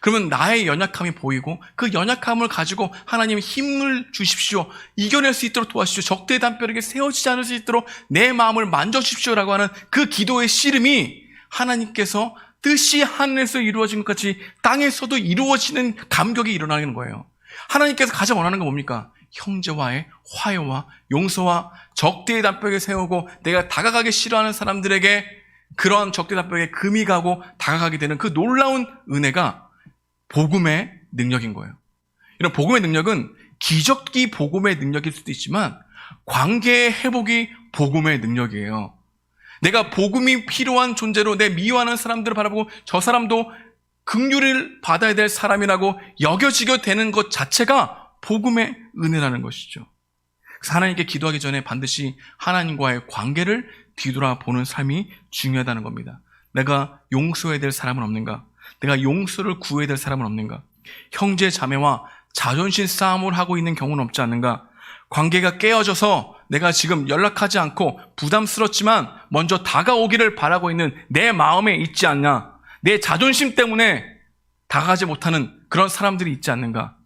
그러면 나의 연약함이 보이고 그 연약함을 가지고 하나님 힘을 주십시오. 이겨낼 수 있도록 도와주십시오. 적대의 담벼락에 세워지지 않을 수 있도록 내 마음을 만져주십시오라고 하는 그 기도의 씨름이 하나님께서 뜻이 하늘에서 이루어진 것 같이 땅에서도 이루어지는 감격이 일어나는 거예요. 하나님께서 가장 원하는 건 뭡니까? 형제와의 화해와 용서와 적대의 담벼락에 세우고 내가 다가가기 싫어하는 사람들에게 그런 적대의 담벼락에 금이 가고 다가가게 되는 그 놀라운 은혜가 복음의 능력인 거예요. 이런 복음의 능력은 기적이 복음의 능력일 수도 있지만 관계의 회복이 복음의 능력이에요. 내가 복음이 필요한 존재로 내 미워하는 사람들을 바라보고 저 사람도 긍휼을 받아야 될 사람이라고 여겨지게 되는 것 자체가 복음의 은혜라는 것이죠. 그래서 하나님께 기도하기 전에 반드시 하나님과의 관계를 뒤돌아보는 삶이 중요하다는 겁니다. 내가 용서해야 될 사람은 없는가? 내가 용서를 구해야 될 사람은 없는가? 형제 자매와 자존심 싸움을 하고 있는 경우는 없지 않는가? 관계가 깨어져서 내가 지금 연락하지 않고 부담스럽지만 먼저 다가오기를 바라고 있는 내 마음에 있지 않냐? 내 자존심 때문에 다가가지 못하는 그런 사람들이 있지 않는가?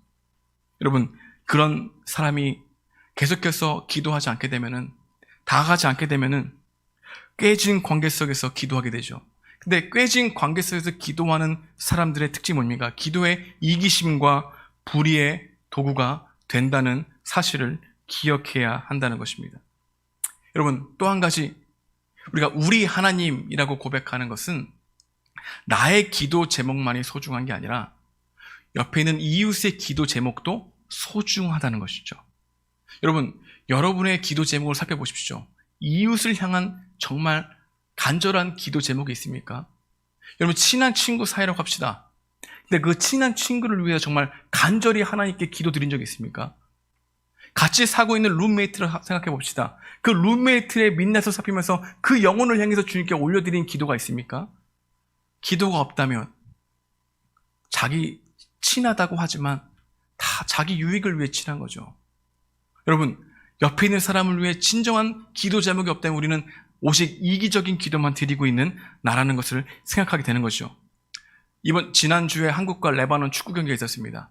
여러분, 그런 사람이 계속해서 기도하지 않게 되면은, 다가가지 않게 되면은 깨진 관계 속에서 기도하게 되죠. 근데 깨진 관계 속에서 기도하는 사람들의 특징이 뭡니까? 기도의 이기심과 불의의 도구가 된다는 사실을 기억해야 한다는 것입니다. 여러분, 또 한 가지, 우리가 우리 하나님이라고 고백하는 것은 나의 기도 제목만이 소중한 게 아니라 옆에 있는 이웃의 기도 제목도 소중하다는 것이죠. 여러분, 여러분의 기도 제목을 살펴보십시오. 이웃을 향한 정말 간절한 기도 제목이 있습니까? 여러분, 친한 친구 사이라고 합시다. 근데 그 친한 친구를 위해 정말 간절히 하나님께 기도 드린 적이 있습니까? 같이 사고 있는 룸메이트를 생각해 봅시다. 그 룸메이트의 민낯을 살피면서 그 영혼을 향해서 주님께 올려드린 기도가 있습니까? 기도가 없다면 자기 친하다고 하지만 다 자기 유익을 위해 친한 거죠. 여러분, 옆에 있는 사람을 위해 진정한 기도 제목이 없다면 우리는 오직 이기적인 기도만 드리고 있는 나라는 것을 생각하게 되는 것이죠. 지난주에 한국과 레바논 축구 경기가 있었습니다.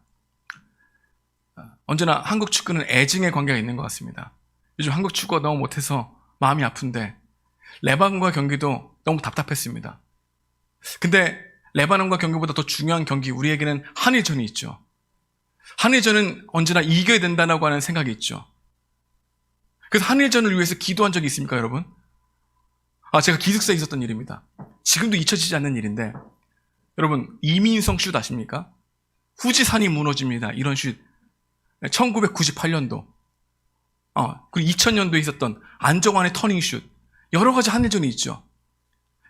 언제나 한국 축구는 애증의 관계가 있는 것 같습니다. 요즘 한국 축구가 너무 못해서 마음이 아픈데 레바논과 경기도 너무 답답했습니다. 근데 레바논과 경기보다 더 중요한 경기, 우리에게는 한일전이 있죠. 한일전은 언제나 이겨야 된다고 하는 생각이 있죠. 그래서 한일전을 위해서 기도한 적이 있습니까, 여러분? 제가 기숙사에 있었던 일입니다. 지금도 잊혀지지 않는 일인데, 여러분, 이민성 슛 아십니까? 후지산이 무너집니다. 이런 슛. 1998년도. 그리고 2000년도에 있었던 안정환의 터닝슛. 여러 가지 한일전이 있죠.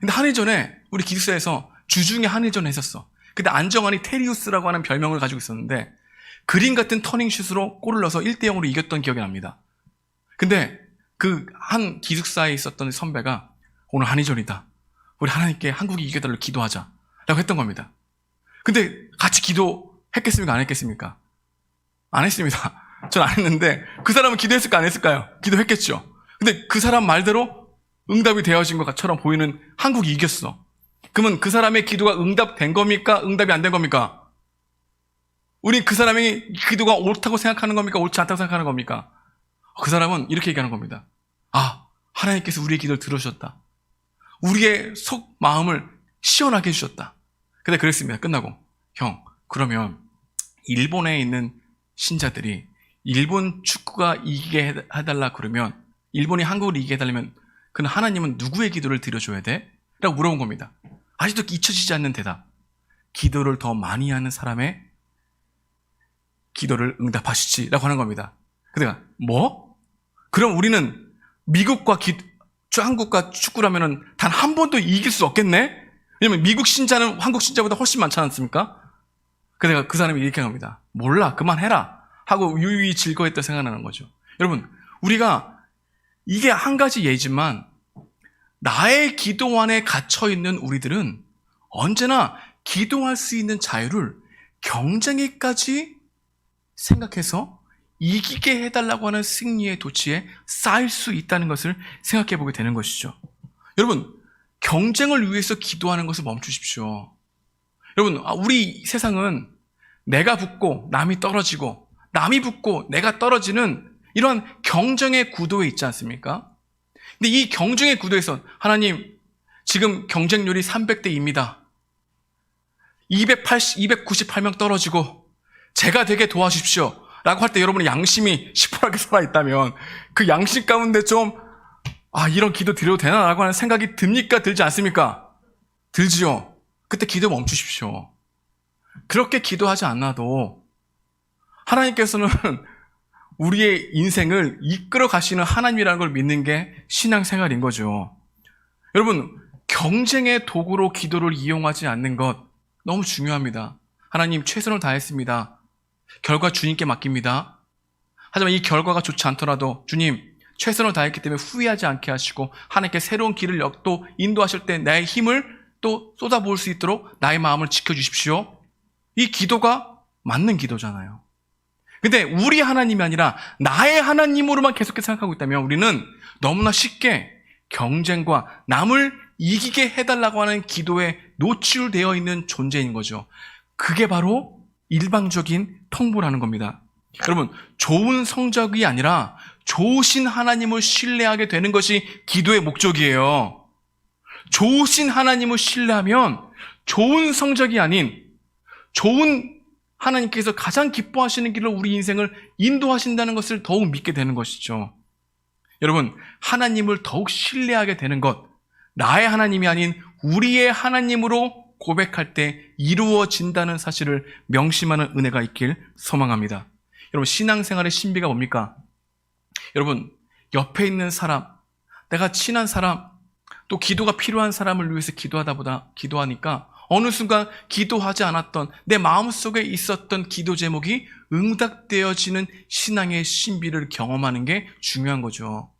근데 한일전에 우리 기숙사에서 주중에 한일전을 했었어. 근데 안정환이 테리우스라고 하는 별명을 가지고 있었는데 그림 같은 터닝슛으로 골을 넣어서 1대0으로 이겼던 기억이 납니다. 근데 그 한 기숙사에 있었던 선배가 오늘 한일전이다. 우리 하나님께 한국이 이겨달라고 기도하자. 라고 했던 겁니다. 근데 같이 기도했겠습니까? 안 했겠습니까? 안 했습니다. 전 안 했는데 그 사람은 기도했을까 안 했을까요? 기도했겠죠. 근데 그 사람 말대로 응답이 되어진 것처럼 보이는 한국이 이겼어. 그러면 그 사람의 기도가 응답된 겁니까? 응답이 안 된 겁니까? 우리 그 사람의 기도가 옳다고 생각하는 겁니까? 옳지 않다고 생각하는 겁니까? 그 사람은 이렇게 얘기하는 겁니다. 하나님께서 우리의 기도를 들으셨다. 우리의 속 마음을 시원하게 해주셨다. 근데 그랬습니다. 끝나고 형, 그러면 일본에 있는 신자들이 일본 축구가 이기게 해달라 그러면, 일본이 한국을 이기게 해달라면 그는 하나님은 누구의 기도를 드려줘야 돼? 라고 물어본 겁니다. 아직도 잊혀지지 않는 대답. 기도를 더 많이 하는 사람의 기도를 응답하시지 라고 하는 겁니다. 그러니까 뭐? 그럼 우리는 미국과 한국과 축구라면 단 한 번도 이길 수 없겠네? 왜냐면 미국 신자는 한국 신자보다 훨씬 많지 않습니까? 그래서 그 사람이 이렇게 합니다. 몰라, 그만해라 하고 유유히 즐거워했다 생각나는 거죠. 여러분, 우리가 이게 한 가지 예지만 나의 기도 안에 갇혀있는 우리들은 언제나 기도할 수 있는 자유를 경쟁에까지 생각해서 이기게 해달라고 하는 승리의 도취에 쌓일 수 있다는 것을 생각해 보게 되는 것이죠. 여러분, 경쟁을 위해서 기도하는 것을 멈추십시오. 여러분, 우리 세상은 내가 붙고 남이 떨어지고 남이 붙고 내가 떨어지는 이러한 경쟁의 구도에 있지 않습니까? 근데 이 경쟁의 구도에서 하나님, 지금 경쟁률이 300대2입니다. 298명 떨어지고 제가 되게 도와주십시오 라고 할 때 여러분의 양심이 시퍼렇게 살아있다면 그 양심 가운데 좀 이런 기도 드려도 되나? 라고 하는 생각이 듭니까? 들지 않습니까? 들지요. 그때 기도 멈추십시오. 그렇게 기도하지 않아도 하나님께서는 우리의 인생을 이끌어 가시는 하나님이라는 걸 믿는 게 신앙생활인 거죠. 여러분, 경쟁의 도구로 기도를 이용하지 않는 것 너무 중요합니다. 하나님, 최선을 다했습니다. 결과 주님께 맡깁니다. 하지만 이 결과가 좋지 않더라도 주님, 최선을 다했기 때문에 후회하지 않게 하시고 하나님께 새로운 길을 또 인도하실 때 나의 힘을 또 쏟아부을 수 있도록 나의 마음을 지켜주십시오. 이 기도가 맞는 기도잖아요. 근데 우리 하나님이 아니라 나의 하나님으로만 계속해서 생각하고 있다면 우리는 너무나 쉽게 경쟁과 남을 이기게 해달라고 하는 기도에 노출되어 있는 존재인 거죠. 그게 바로 일방적인 통보라는 겁니다. 여러분, 좋은 성적이 아니라 좋으신 하나님을 신뢰하게 되는 것이 기도의 목적이에요. 좋으신 하나님을 신뢰하면 좋은 성적이 아닌 좋은 하나님께서 가장 기뻐하시는 길로 우리 인생을 인도하신다는 것을 더욱 믿게 되는 것이죠. 여러분, 하나님을 더욱 신뢰하게 되는 것, 나의 하나님이 아닌 우리의 하나님으로 고백할 때 이루어진다는 사실을 명심하는 은혜가 있길 소망합니다. 여러분, 신앙생활의 신비가 뭡니까? 여러분, 옆에 있는 사람, 내가 친한 사람, 또 기도가 필요한 사람을 위해서 기도하니까 어느 순간 기도하지 않았던 내 마음속에 있었던 기도 제목이 응답되어지는 신앙의 신비를 경험하는 게 중요한 거죠.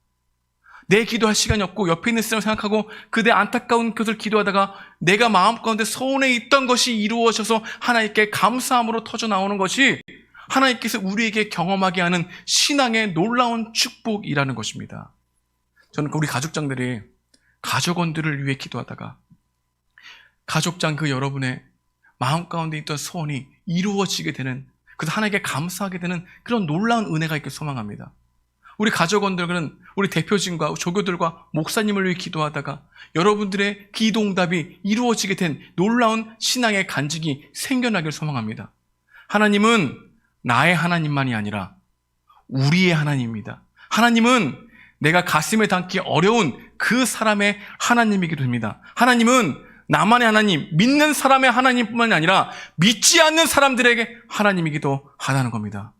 내 기도할 시간이 없고 옆에 있는 사람을 생각하고 그대 안타까운 것을 기도하다가 내가 마음 가운데 소원에 있던 것이 이루어져서 하나님께 감사함으로 터져 나오는 것이 하나님께서 우리에게 경험하게 하는 신앙의 놀라운 축복이라는 것입니다. 저는 우리 가족장들이 가족원들을 위해 기도하다가 가족장 그 여러분의 마음 가운데 있던 소원이 이루어지게 되는, 그래서 하나님께 감사하게 되는 그런 놀라운 은혜가 있길 소망합니다. 우리 가족원들은 우리 대표진과 조교들과 목사님을 위해 기도하다가 여러분들의 기도응답이 이루어지게 된 놀라운 신앙의 간증이 생겨나길 소망합니다. 하나님은 나의 하나님만이 아니라 우리의 하나님입니다. 하나님은 내가 가슴에 담기 어려운 그 사람의 하나님이기도 합니다. 하나님은 나만의 하나님, 믿는 사람의 하나님뿐만이 아니라 믿지 않는 사람들에게 하나님이기도 하다는 겁니다.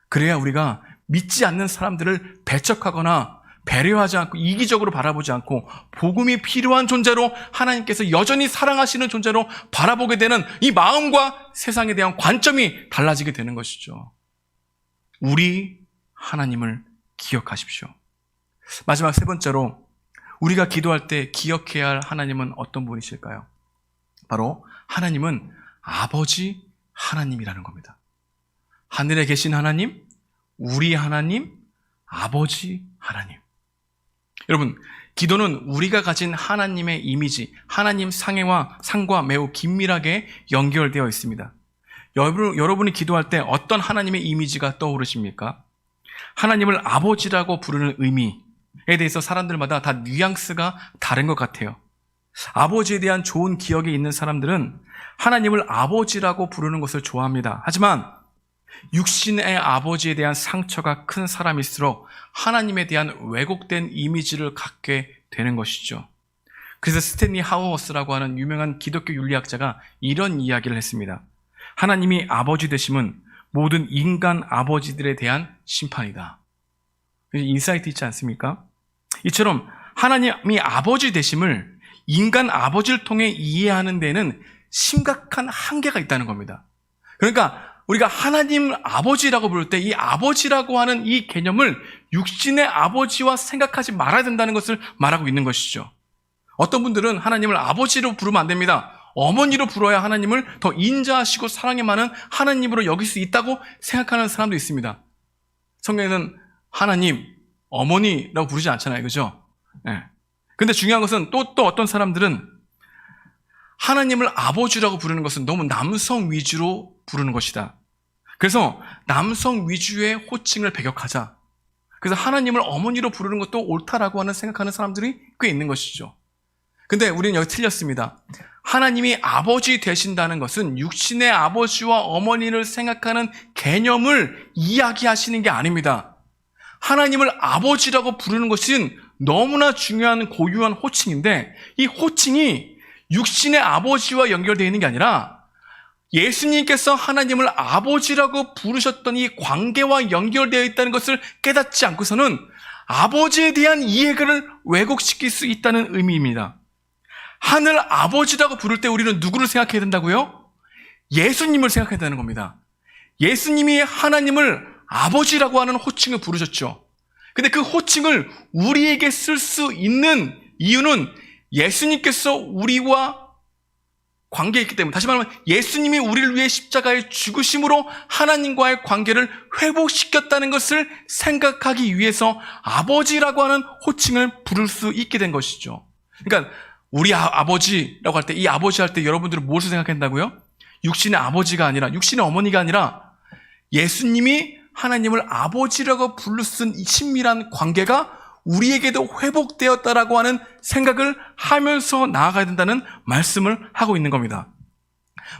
그래야 우리가 믿지 않는 사람들을 배척하거나 배려하지 않고 이기적으로 바라보지 않고 복음이 필요한 존재로 하나님께서 여전히 사랑하시는 존재로 바라보게 되는 이 마음과 세상에 대한 관점이 달라지게 되는 것이죠. 우리 하나님을 기억하십시오. 마지막 세 번째로 우리가 기도할 때 기억해야 할 하나님은 어떤 분이실까요? 바로 하나님은 아버지 하나님이라는 겁니다. 하늘에 계신 하나님, 우리 하나님, 아버지 하나님. 여러분, 기도는 우리가 가진 하나님의 이미지, 하나님 상과 매우 긴밀하게 연결되어 있습니다. 여러분이 기도할 때 어떤 하나님의 이미지가 떠오르십니까? 하나님을 아버지라고 부르는 의미에 대해서 사람들마다 다 뉘앙스가 다른 것 같아요. 아버지에 대한 좋은 기억이 있는 사람들은 하나님을 아버지라고 부르는 것을 좋아합니다. 하지만 육신의 아버지에 대한 상처가 큰 사람일수록 하나님에 대한 왜곡된 이미지를 갖게 되는 것이죠. 그래서 스탠리 하우어스라고 하는 유명한 기독교 윤리학자가 이런 이야기를 했습니다. 하나님이 아버지 되심은 모든 인간 아버지들에 대한 심판이다. 인사이트 있지 않습니까? 이처럼 하나님이 아버지 되심을 인간 아버지를 통해 이해하는 데는 심각한 한계가 있다는 겁니다. 그러니까 우리가 하나님 아버지라고 부를 때 이 아버지라고 하는 이 개념을 육신의 아버지와 생각하지 말아야 된다는 것을 말하고 있는 것이죠. 어떤 분들은 하나님을 아버지로 부르면 안 됩니다. 어머니로 불러야 하나님을 더 인자하시고 사랑이 많은 하나님으로 여길 수 있다고 생각하는 사람도 있습니다. 성경에는 하나님, 어머니라고 부르지 않잖아요. 그죠? 네. 근데 중요한 것은 또 어떤 사람들은 하나님을 아버지라고 부르는 것은 너무 남성 위주로 부르는 것이다. 그래서 남성 위주의 호칭을 배격하자. 그래서 하나님을 어머니로 부르는 것도 옳다라고 생각하는 사람들이 꽤 있는 것이죠. 근데 우리는 여기 틀렸습니다. 하나님이 아버지 되신다는 것은 육신의 아버지와 어머니를 생각하는 개념을 이야기하시는 게 아닙니다. 하나님을 아버지라고 부르는 것은 너무나 중요한 고유한 호칭인데 이 호칭이 육신의 아버지와 연결되어 있는 게 아니라 예수님께서 하나님을 아버지라고 부르셨던 이 관계와 연결되어 있다는 것을 깨닫지 않고서는 아버지에 대한 이해를 왜곡시킬 수 있다는 의미입니다. 하늘 아버지라고 부를 때 우리는 누구를 생각해야 된다고요? 예수님을 생각해야 되는 겁니다. 예수님이 하나님을 아버지라고 하는 호칭을 부르셨죠. 근데 그 호칭을 우리에게 쓸 수 있는 이유는 예수님께서 우리와 관계에 있기 때문에, 다시 말하면 예수님이 우리를 위해 십자가에 죽으심으로 하나님과의 관계를 회복시켰다는 것을 생각하기 위해서 아버지라고 하는 호칭을 부를 수 있게 된 것이죠. 그러니까 우리 아버지라고 할 때, 이 아버지 할 때 여러분들은 무엇을 생각한다고요? 육신의 아버지가 아니라, 육신의 어머니가 아니라 예수님이 하나님을 아버지라고 부를 수 있는 친밀한 관계가 우리에게도 회복되었다라고 하는 생각을 하면서 나아가야 된다는 말씀을 하고 있는 겁니다.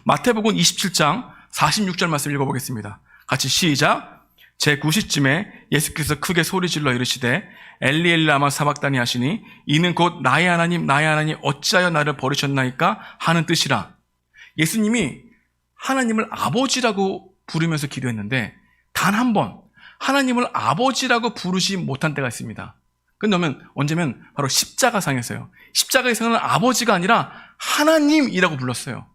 마태복음 27장 46절 말씀 읽어보겠습니다. 같이 시작. 제9시쯤에 예수께서 크게 소리질러 이르시되 엘리 엘리 라마 사박다니 하시니 이는 곧 나의 하나님 어찌하여 나를 버리셨나이까 하는 뜻이라. 예수님이 하나님을 아버지라고 부르면서 기도했는데 단 한 번 하나님을 아버지라고 부르지 못한 때가 있습니다. 그러면 언제면 바로 십자가상에서요. 십자가에서는 아버지가 아니라 하나님이라고 불렀어요.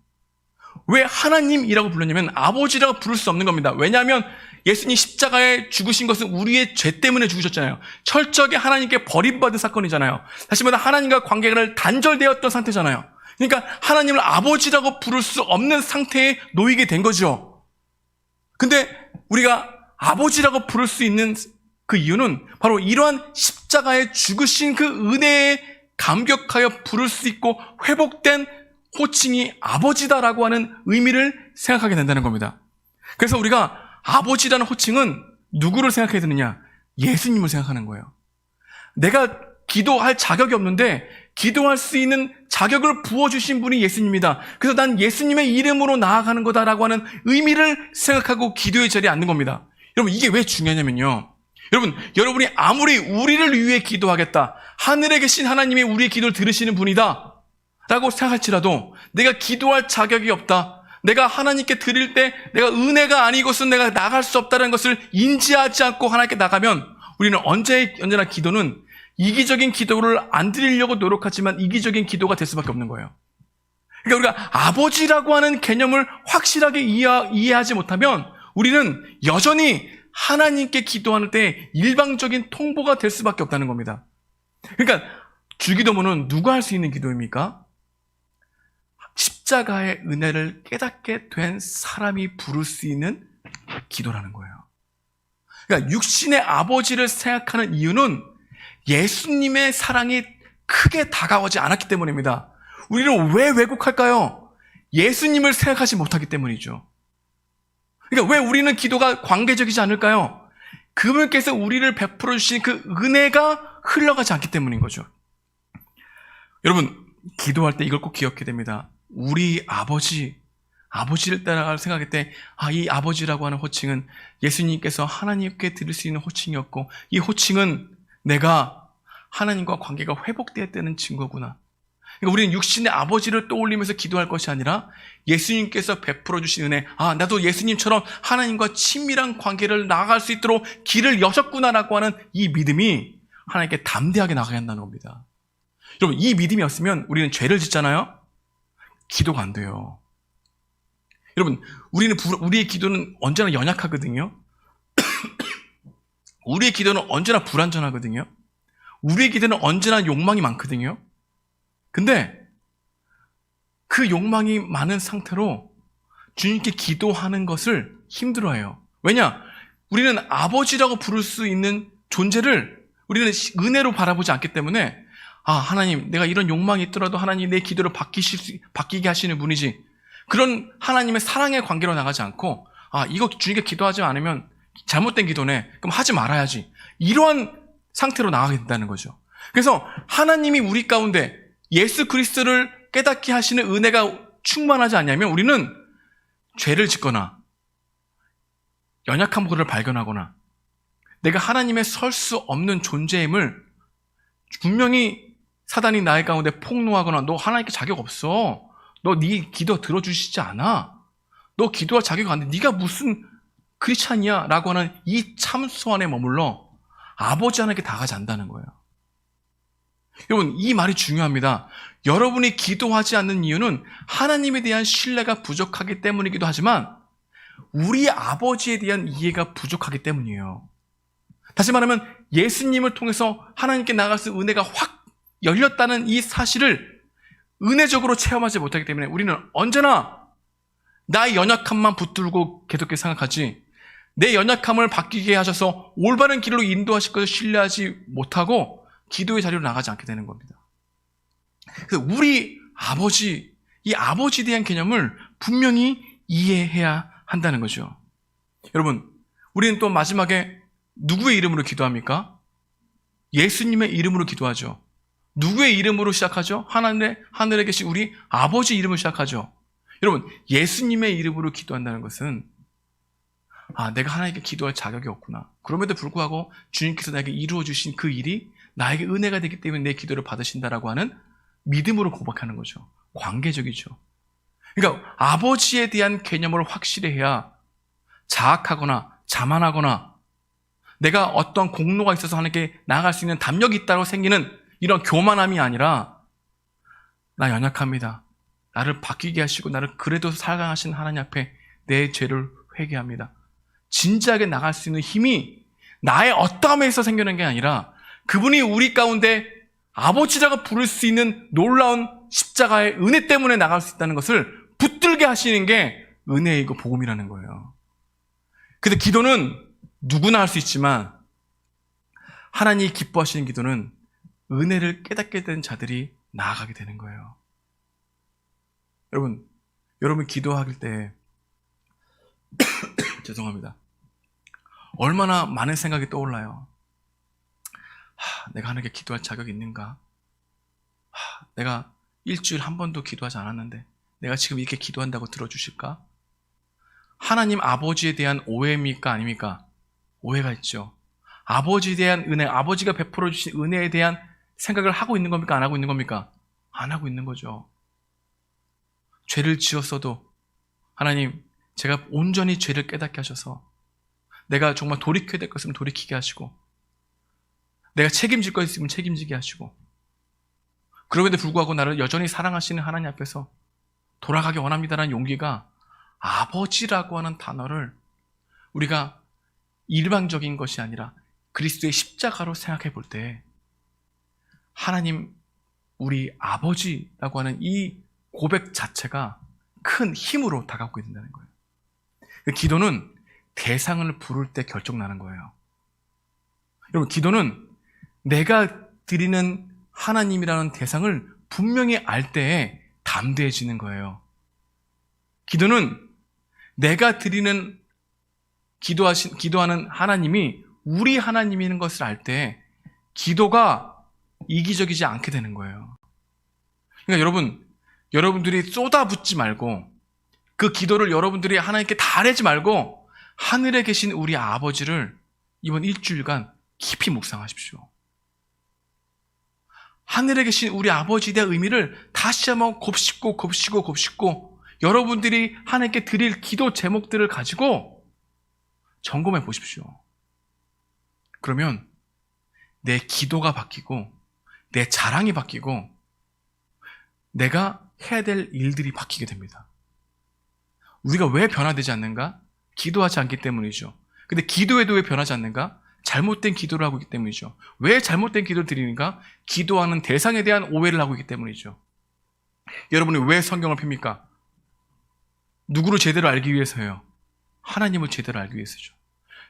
왜 하나님이라고 불렀냐면 아버지라고 부를 수 없는 겁니다. 왜냐하면 예수님 십자가에 죽으신 것은 우리의 죄 때문에 죽으셨잖아요. 철저하게 하나님께 버림받은 사건이잖아요. 다시 말해 하나님과 관계가 단절되었던 상태잖아요. 그러니까 하나님을 아버지라고 부를 수 없는 상태에 놓이게 된 거죠. 근데 우리가 아버지라고 부를 수 있는 그 이유는 바로 이러한 십자가에 죽으신 그 은혜에 감격하여 부를 수 있고 회복된 호칭이 아버지다라고 하는 의미를 생각하게 된다는 겁니다. 그래서 우리가 아버지라는 호칭은 누구를 생각해야 되느냐? 예수님을 생각하는 거예요. 내가 기도할 자격이 없는데 기도할 수 있는 자격을 부어주신 분이 예수님이다. 그래서 난 예수님의 이름으로 나아가는 거다라고 하는 의미를 생각하고 기도의 자리에 앉는 겁니다. 여러분, 이게 왜 중요하냐면요. 여러분이 아무리 우리를 위해 기도하겠다, 하늘에 계신 하나님이 우리의 기도를 들으시는 분이다 라고 생각할지라도 내가 기도할 자격이 없다. 내가 하나님께 드릴 때 내가 은혜가 아니고선 내가 나갈 수 없다는 것을 인지하지 않고 하나님께 나가면 우리는 언제나 기도는 이기적인 기도를 안 드리려고 노력하지만 이기적인 기도가 될 수밖에 없는 거예요. 그러니까 우리가 아버지라고 하는 개념을 확실하게 이해하지 못하면 우리는 여전히 하나님께 기도하는 때 일방적인 통보가 될 수밖에 없다는 겁니다. 그러니까 주기도문은 누가 할 수 있는 기도입니까? 십자가의 은혜를 깨닫게 된 사람이 부를 수 있는 기도라는 거예요. 그러니까 육신의 아버지를 생각하는 이유는 예수님의 사랑이 크게 다가오지 않았기 때문입니다. 우리는 왜 왜곡할까요? 예수님을 생각하지 못하기 때문이죠. 그러니까 왜 우리는 기도가 관계적이지 않을까요? 그분께서 우리를 베풀어 주신 그 은혜가 흘러가지 않기 때문인 거죠. 여러분, 기도할 때 이걸 꼭 기억해야 됩니다. 우리 아버지를 따라갈 생각할 때, 이 아버지라고 하는 호칭은 예수님께서 하나님께 드릴 수 있는 호칭이었고, 이 호칭은 내가 하나님과 관계가 회복되었다는 증거구나. 그러니까 우리는 육신의 아버지를 떠올리면서 기도할 것이 아니라 예수님께서 베풀어 주신 은혜, 나도 예수님처럼 하나님과 친밀한 관계를 나아갈 수 있도록 길을 여셨구나라고 하는 이 믿음이 하나님께 담대하게 나가야 한다는 겁니다. 여러분, 이 믿음이 없으면 우리는 죄를 짓잖아요? 기도가 안 돼요. 여러분, 우리의 기도는 언제나 연약하거든요. 우리의 기도는 언제나 불완전하거든요. 우리의 기도는 언제나 욕망이 많거든요. 근데 그 욕망이 많은 상태로 주님께 기도하는 것을 힘들어해요. 왜냐? 우리는 아버지라고 부를 수 있는 존재를 우리는 은혜로 바라보지 않기 때문에 하나님, 내가 이런 욕망이 있더라도 하나님 내 기도를 바뀌게 하시는 분이지. 그런 하나님의 사랑의 관계로 나가지 않고 이거 주님께 기도하지 않으면 잘못된 기도네. 그럼 하지 말아야지. 이러한 상태로 나가게 된다는 거죠. 그래서 하나님이 우리 가운데 예수 그리스도를 깨닫게 하시는 은혜가 충만하지 않냐면 우리는 죄를 짓거나 연약한 부분을 발견하거나 내가 하나님의 설 수 없는 존재임을 분명히 사단이 나의 가운데 폭로하거나 너 하나님께 자격 없어. 너 네 기도 들어주시지 않아. 너 기도할 자격 안 돼. 네가 무슨 크리스찬이야? 라고 하는 이 참소 안에 머물러 아버지 하나님께 다가지 않는다는 거예요. 여러분, 이 말이 중요합니다. 여러분이 기도하지 않는 이유는 하나님에 대한 신뢰가 부족하기 때문이기도 하지만 우리 아버지에 대한 이해가 부족하기 때문이에요. 다시 말하면 예수님을 통해서 하나님께 나갈 수 있는 은혜가 확 열렸다는 이 사실을 은혜적으로 체험하지 못하기 때문에 우리는 언제나 나의 연약함만 붙들고 계속해서 생각하지 내 연약함을 바뀌게 하셔서 올바른 길로 인도하실 것을 신뢰하지 못하고 기도의 자리로 나가지 않게 되는 겁니다. 그래서 우리 아버지, 이 아버지에 대한 개념을 분명히 이해해야 한다는 거죠. 여러분, 우리는 또 마지막에 누구의 이름으로 기도합니까? 예수님의 이름으로 기도하죠. 누구의 이름으로 시작하죠? 하늘에 계신 우리 아버지 이름으로 시작하죠. 여러분, 예수님의 이름으로 기도한다는 것은 내가 하나님께 기도할 자격이 없구나. 그럼에도 불구하고 주님께서 나에게 이루어 주신 그 일이 나에게 은혜가 되기 때문에 내 기도를 받으신다라고 하는 믿음으로 고백하는 거죠. 관계적이죠. 그러니까 아버지에 대한 개념을 확실히 해야 자학하거나 자만하거나 내가 어떤 공로가 있어서 하나님께 나아갈 수 있는 담력이 있다고 생기는 이런 교만함이 아니라 나 연약합니다. 나를 바뀌게 하시고 나를 그래도 사랑하신 하나님 앞에 내 죄를 회개합니다. 진지하게 나갈 수 있는 힘이 나의 어떠함에서 생겨난 게 아니라 그분이 우리 가운데 아버지라고 부를 수 있는 놀라운 십자가의 은혜 때문에 나갈 수 있다는 것을 붙들게 하시는 게 은혜이고 복음이라는 거예요. 근데 기도는 누구나 할 수 있지만 하나님이 기뻐하시는 기도는 은혜를 깨닫게 된 자들이 나아가게 되는 거예요. 여러분 기도할 때 죄송합니다. 얼마나 많은 생각이 떠올라요. 내가 하나님께 기도할 자격이 있는가? 내가 일주일 한 번도 기도하지 않았는데 내가 지금 이렇게 기도한다고 들어주실까? 하나님 아버지에 대한 오해입니까? 아닙니까? 오해가 있죠. 아버지에 대한 은혜, 아버지가 베풀어 주신 은혜에 대한 생각을 하고 있는 겁니까? 안 하고 있는 겁니까? 안 하고 있는 거죠. 죄를 지었어도 하나님, 제가 온전히 죄를 깨닫게 하셔서 내가 정말 돌이켜야 될 것은 돌이키게 하시고 내가 책임질 것 있으면 책임지게 하시고 그럼에도 불구하고 나를 여전히 사랑하시는 하나님 앞에서 돌아가기 원합니다라는 용기가 아버지라고 하는 단어를 우리가 일방적인 것이 아니라 그리스도의 십자가로 생각해 볼 때 하나님 우리 아버지라고 하는 이 고백 자체가 큰 힘으로 다가오게 된다는 거예요. 기도는 대상을 부를 때 결정나는 거예요. 여러분, 기도는 내가 드리는 하나님이라는 대상을 분명히 알 때에 담대해지는 거예요. 기도는 내가 드리는 기도하는 하나님이 우리 하나님인 것을 알 때 기도가 이기적이지 않게 되는 거예요. 그러니까 여러분들이 쏟아붓지 말고 그 기도를 여러분들이 하나님께 다 하지 말고 하늘에 계신 우리 아버지를 이번 일주일간 깊이 묵상하십시오. 하늘에 계신 우리 아버지에 대한 의미를 다시 한번 곱씹고 여러분들이 하나님께 드릴 기도 제목들을 가지고 점검해 보십시오. 그러면 내 기도가 바뀌고 내 자랑이 바뀌고 내가 해야 될 일들이 바뀌게 됩니다. 우리가 왜 변화되지 않는가? 기도하지 않기 때문이죠. 근데 기도해도 왜 변하지 않는가? 잘못된 기도를 하고 있기 때문이죠. 왜 잘못된 기도를 드리는가? 기도하는 대상에 대한 오해를 하고 있기 때문이죠. 여러분이 왜 성경을 핍니까? 누구를 제대로 알기 위해서요? 하나님을 제대로 알기 위해서죠.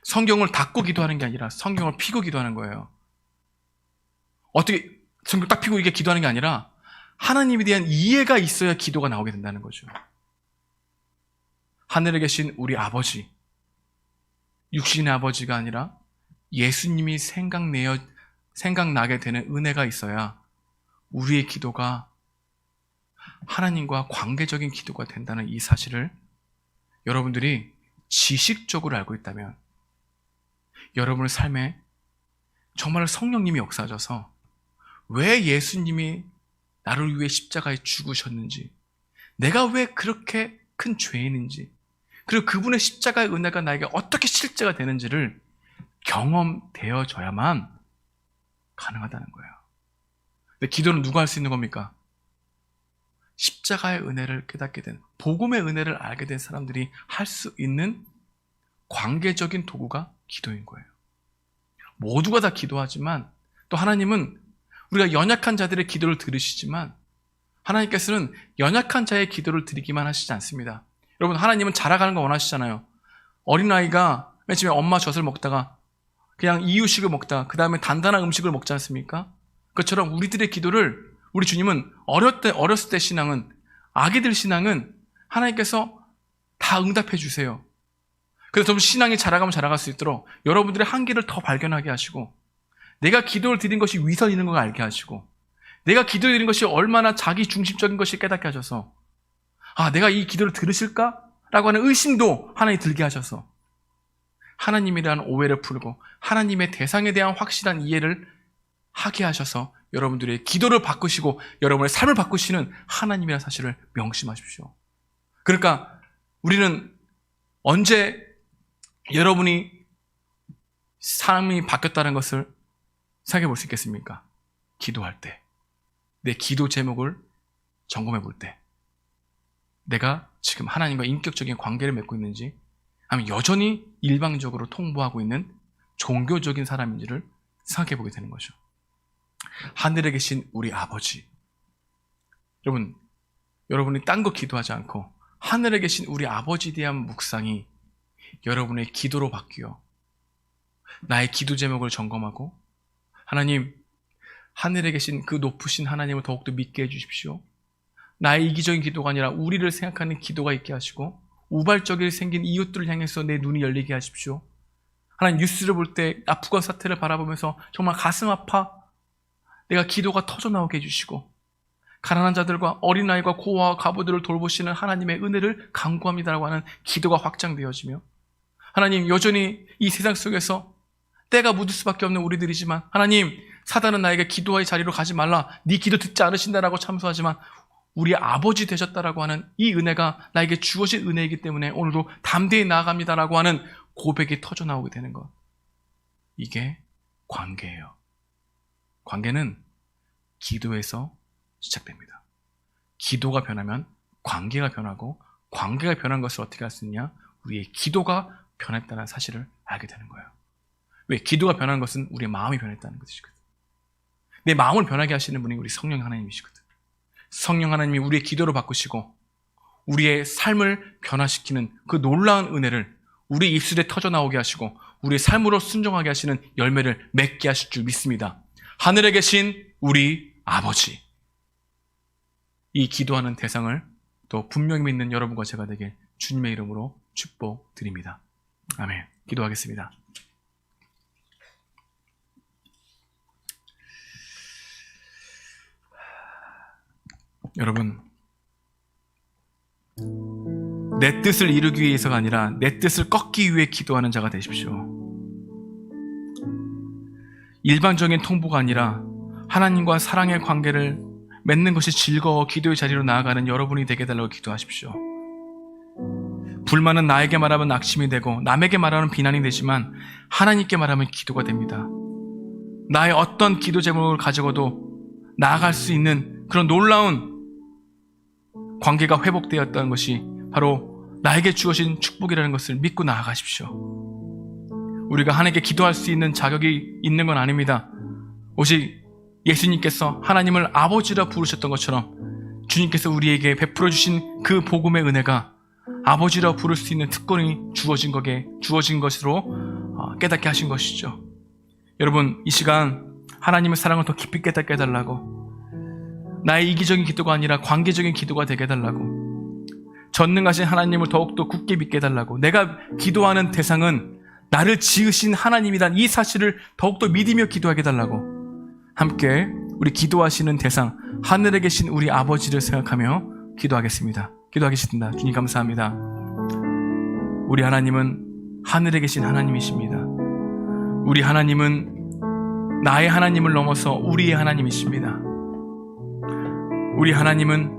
성경을 닫고 기도하는 게 아니라 성경을 피고 기도하는 거예요. 어떻게 성경 딱 피고 이게 기도하는 게 아니라 하나님에 대한 이해가 있어야 기도가 나오게 된다는 거죠. 하늘에 계신 우리 아버지, 육신의 아버지가 아니라 예수님이 생각나게 되는 은혜가 있어야 우리의 기도가 하나님과 관계적인 기도가 된다는 이 사실을 여러분들이 지식적으로 알고 있다면 여러분의 삶에 정말 성령님이 역사하셔서 왜 예수님이 나를 위해 십자가에 죽으셨는지, 내가 왜 그렇게 큰 죄인인지, 그리고 그분의 십자가의 은혜가 나에게 어떻게 실제가 되는지를 경험되어져야만 가능하다는 거예요. 근데 기도는 누가 할 수 있는 겁니까? 십자가의 은혜를 깨닫게 된, 복음의 은혜를 알게 된 사람들이 할 수 있는 관계적인 도구가 기도인 거예요. 모두가 다 기도하지만 또 하나님은 우리가 연약한 자들의 기도를 들으시지만 하나님께서는 연약한 자의 기도를 드리기만 하시지 않습니다. 여러분, 하나님은 자라가는 거 원하시잖아요. 어린아이가 맨 처음에 엄마 젖을 먹다가 그냥 이유식을 먹다가 그 다음에 단단한 음식을 먹지 않습니까? 그것처럼 우리들의 기도를 우리 주님은 어렸을 때 신앙은, 아기들 신앙은 하나님께서 다 응답해 주세요. 그래서 좀 신앙이 자라가면 자라갈 수 있도록 여러분들의 한계를 더 발견하게 하시고, 내가 기도를 드린 것이 위선 있는 걸 알게 하시고, 내가 기도 드린 것이 얼마나 자기 중심적인 것이 깨닫게 하셔서, 아, 내가 이 기도를 들으실까? 라고 하는 의심도 하나님 들게 하셔서 하나님이라는 오해를 풀고 하나님의 대상에 대한 확실한 이해를 하게 하셔서 여러분들의 기도를 바꾸시고 여러분의 삶을 바꾸시는 하나님이라는 사실을 명심하십시오. 그러니까 우리는 언제 여러분이 삶이 바뀌었다는 것을 생각해 볼 수 있겠습니까? 기도할 때, 내 기도 제목을 점검해 볼 때, 내가 지금 하나님과 인격적인 관계를 맺고 있는지, 아니면 여전히 일방적으로 통보하고 있는 종교적인 사람인지를 생각해 보게 되는 거죠. 하늘에 계신 우리 아버지, 여러분이 딴 거 기도하지 않고 하늘에 계신 우리 아버지에 대한 묵상이 여러분의 기도로 바뀌어 나의 기도 제목을 점검하고, 하나님, 하늘에 계신 그 높으신 하나님을 더욱더 믿게 해주십시오. 나의 이기적인 기도가 아니라 우리를 생각하는 기도가 있게 하시고, 우발적으로 생긴 이웃들을 향해서 내 눈이 열리게 하십시오. 하나님, 뉴스를 볼 때 아프간 사태를 바라보면서 정말 가슴 아파 내가 기도가 터져나오게 해주시고, 가난한 자들과 어린아이와 고아와 과부들을 돌보시는 하나님의 은혜를 간구합니다라고 하는 기도가 확장되어지며, 하나님, 여전히 이 세상 속에서 때가 묻을 수밖에 없는 우리들이지만, 하나님, 사단은 나에게 기도의 자리로 가지 말라, 네 기도 듣지 않으신다라고 참소하지만 우리 아버지 되셨다라고 하는 이 은혜가 나에게 주어진 은혜이기 때문에 오늘도 담대히 나아갑니다라고 하는 고백이 터져나오게 되는 것. 이게 관계예요. 관계는 기도에서 시작됩니다. 기도가 변하면 관계가 변하고, 관계가 변한 것을 어떻게 할 수 있냐? 우리의 기도가 변했다는 사실을 알게 되는 거예요. 왜? 기도가 변한 것은 우리의 마음이 변했다는 것이거든. 내 마음을 변하게 하시는 분이 우리 성령 하나님이시거든. 성령 하나님이 우리의 기도를 바꾸시고 우리의 삶을 변화시키는 그 놀라운 은혜를 우리 입술에 터져나오게 하시고 우리의 삶으로 순종하게 하시는 열매를 맺게 하실 줄 믿습니다. 하늘에 계신 우리 아버지, 이 기도하는 대상을 또 분명히 믿는 여러분과 제가 되게 주님의 이름으로 축복드립니다. 아멘. 기도하겠습니다. 여러분, 내 뜻을 이루기 위해서가 아니라 내 뜻을 꺾기 위해 기도하는 자가 되십시오. 일반적인 통보가 아니라 하나님과 사랑의 관계를 맺는 것이 즐거워 기도의 자리로 나아가는 여러분이 되게 해달라고 기도하십시오. 불만은 나에게 말하면 낙심이 되고 남에게 말하면 비난이 되지만 하나님께 말하면 기도가 됩니다. 나의 어떤 기도 제목을 가지고도 나아갈 수 있는 그런 놀라운 관계가 회복되었다는 것이 바로 나에게 주어진 축복이라는 것을 믿고 나아가십시오. 우리가 하나님께 기도할 수 있는 자격이 있는 건 아닙니다. 오직 예수님께서 하나님을 아버지라 부르셨던 것처럼 주님께서 우리에게 베풀어 주신 그 복음의 은혜가 아버지라 부를 수 있는 특권이 주어진 것으로 깨닫게 하신 것이죠. 여러분, 이 시간 하나님의 사랑을 더 깊이 깨닫게 해달라고, 나의 이기적인 기도가 아니라 관계적인 기도가 되게 해달라고, 전능하신 하나님을 더욱더 굳게 믿게 해달라고, 내가 기도하는 대상은 나를 지으신 하나님이란 이 사실을 더욱더 믿으며 기도하게 해달라고, 함께 우리 기도하시는 대상 하늘에 계신 우리 아버지를 생각하며 기도하겠습니다. 기도하겠습니다. 주님 감사합니다. 우리 하나님은 하늘에 계신 하나님이십니다. 우리 하나님은 나의 하나님을 넘어서 우리의 하나님이십니다. 우리 하나님은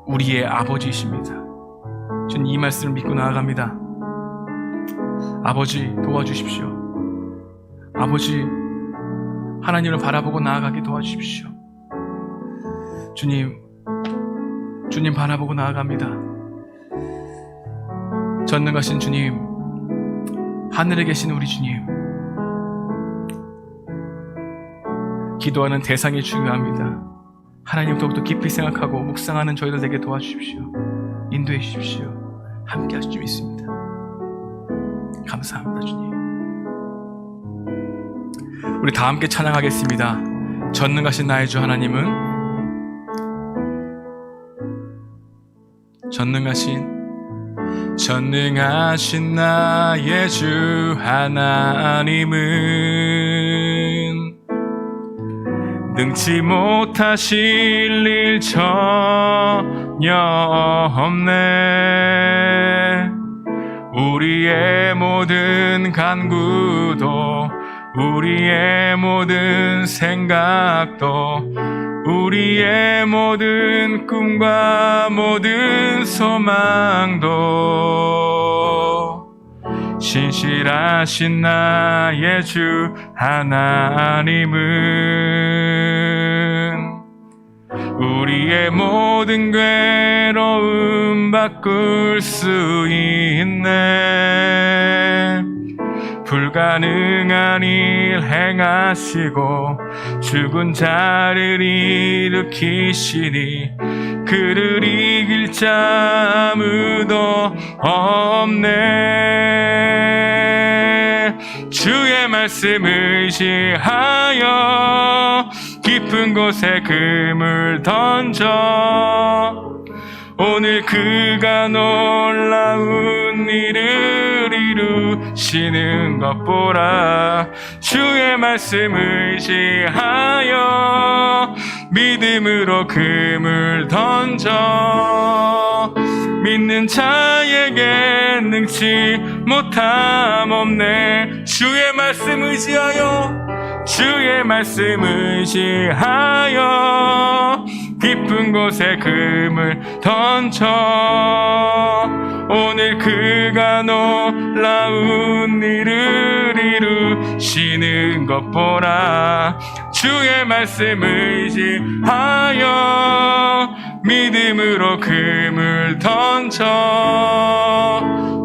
우리의 아버지이십니다. 저는 이 말씀을 믿고 나아갑니다. 아버지, 도와주십시오. 아버지, 하나님을 바라보고 나아가게 도와주십시오. 주님 바라보고 나아갑니다. 전능하신 주님, 하늘에 계신 우리 주님, 기도하는 대상이 중요합니다. 하나님 더욱더 깊이 생각하고 묵상하는 저희들 되게 도와주십시오. 인도해 주십시오. 함께 하실 줄 믿습니다. 감사합니다, 주님. 우리 다 함께 찬양하겠습니다. 전능하신 나의 주 하나님은, 전능하신 나의 주 하나님은 능치 못하실 일 전혀 없네. 우리의 모든 간구도, 우리의 모든 생각도, 우리의 모든 꿈과 모든 소망도 신실하신 나의 주 하나님은 우리의 모든 괴로움 바꿀 수 있네. 불가능한 일 행하시고 죽은 자를 일으키시니 그를 이길 자 아무도 없네. 주의 말씀 의지하여 깊은 곳에 금을 던져 오늘 그가 놀라운 일을 이루시는 것 보라. 주의 말씀 의지하여 믿음으로 금을 던져 믿는 자에게 능치 못함 없네. 주의 말씀 의지하여, 주의 말씀 의지하여 깊은 곳에 금을 던져 오늘 그가 놀라운 일을 이루시는 것 보라. 주의 말씀 의지하여 믿음으로 금을 던져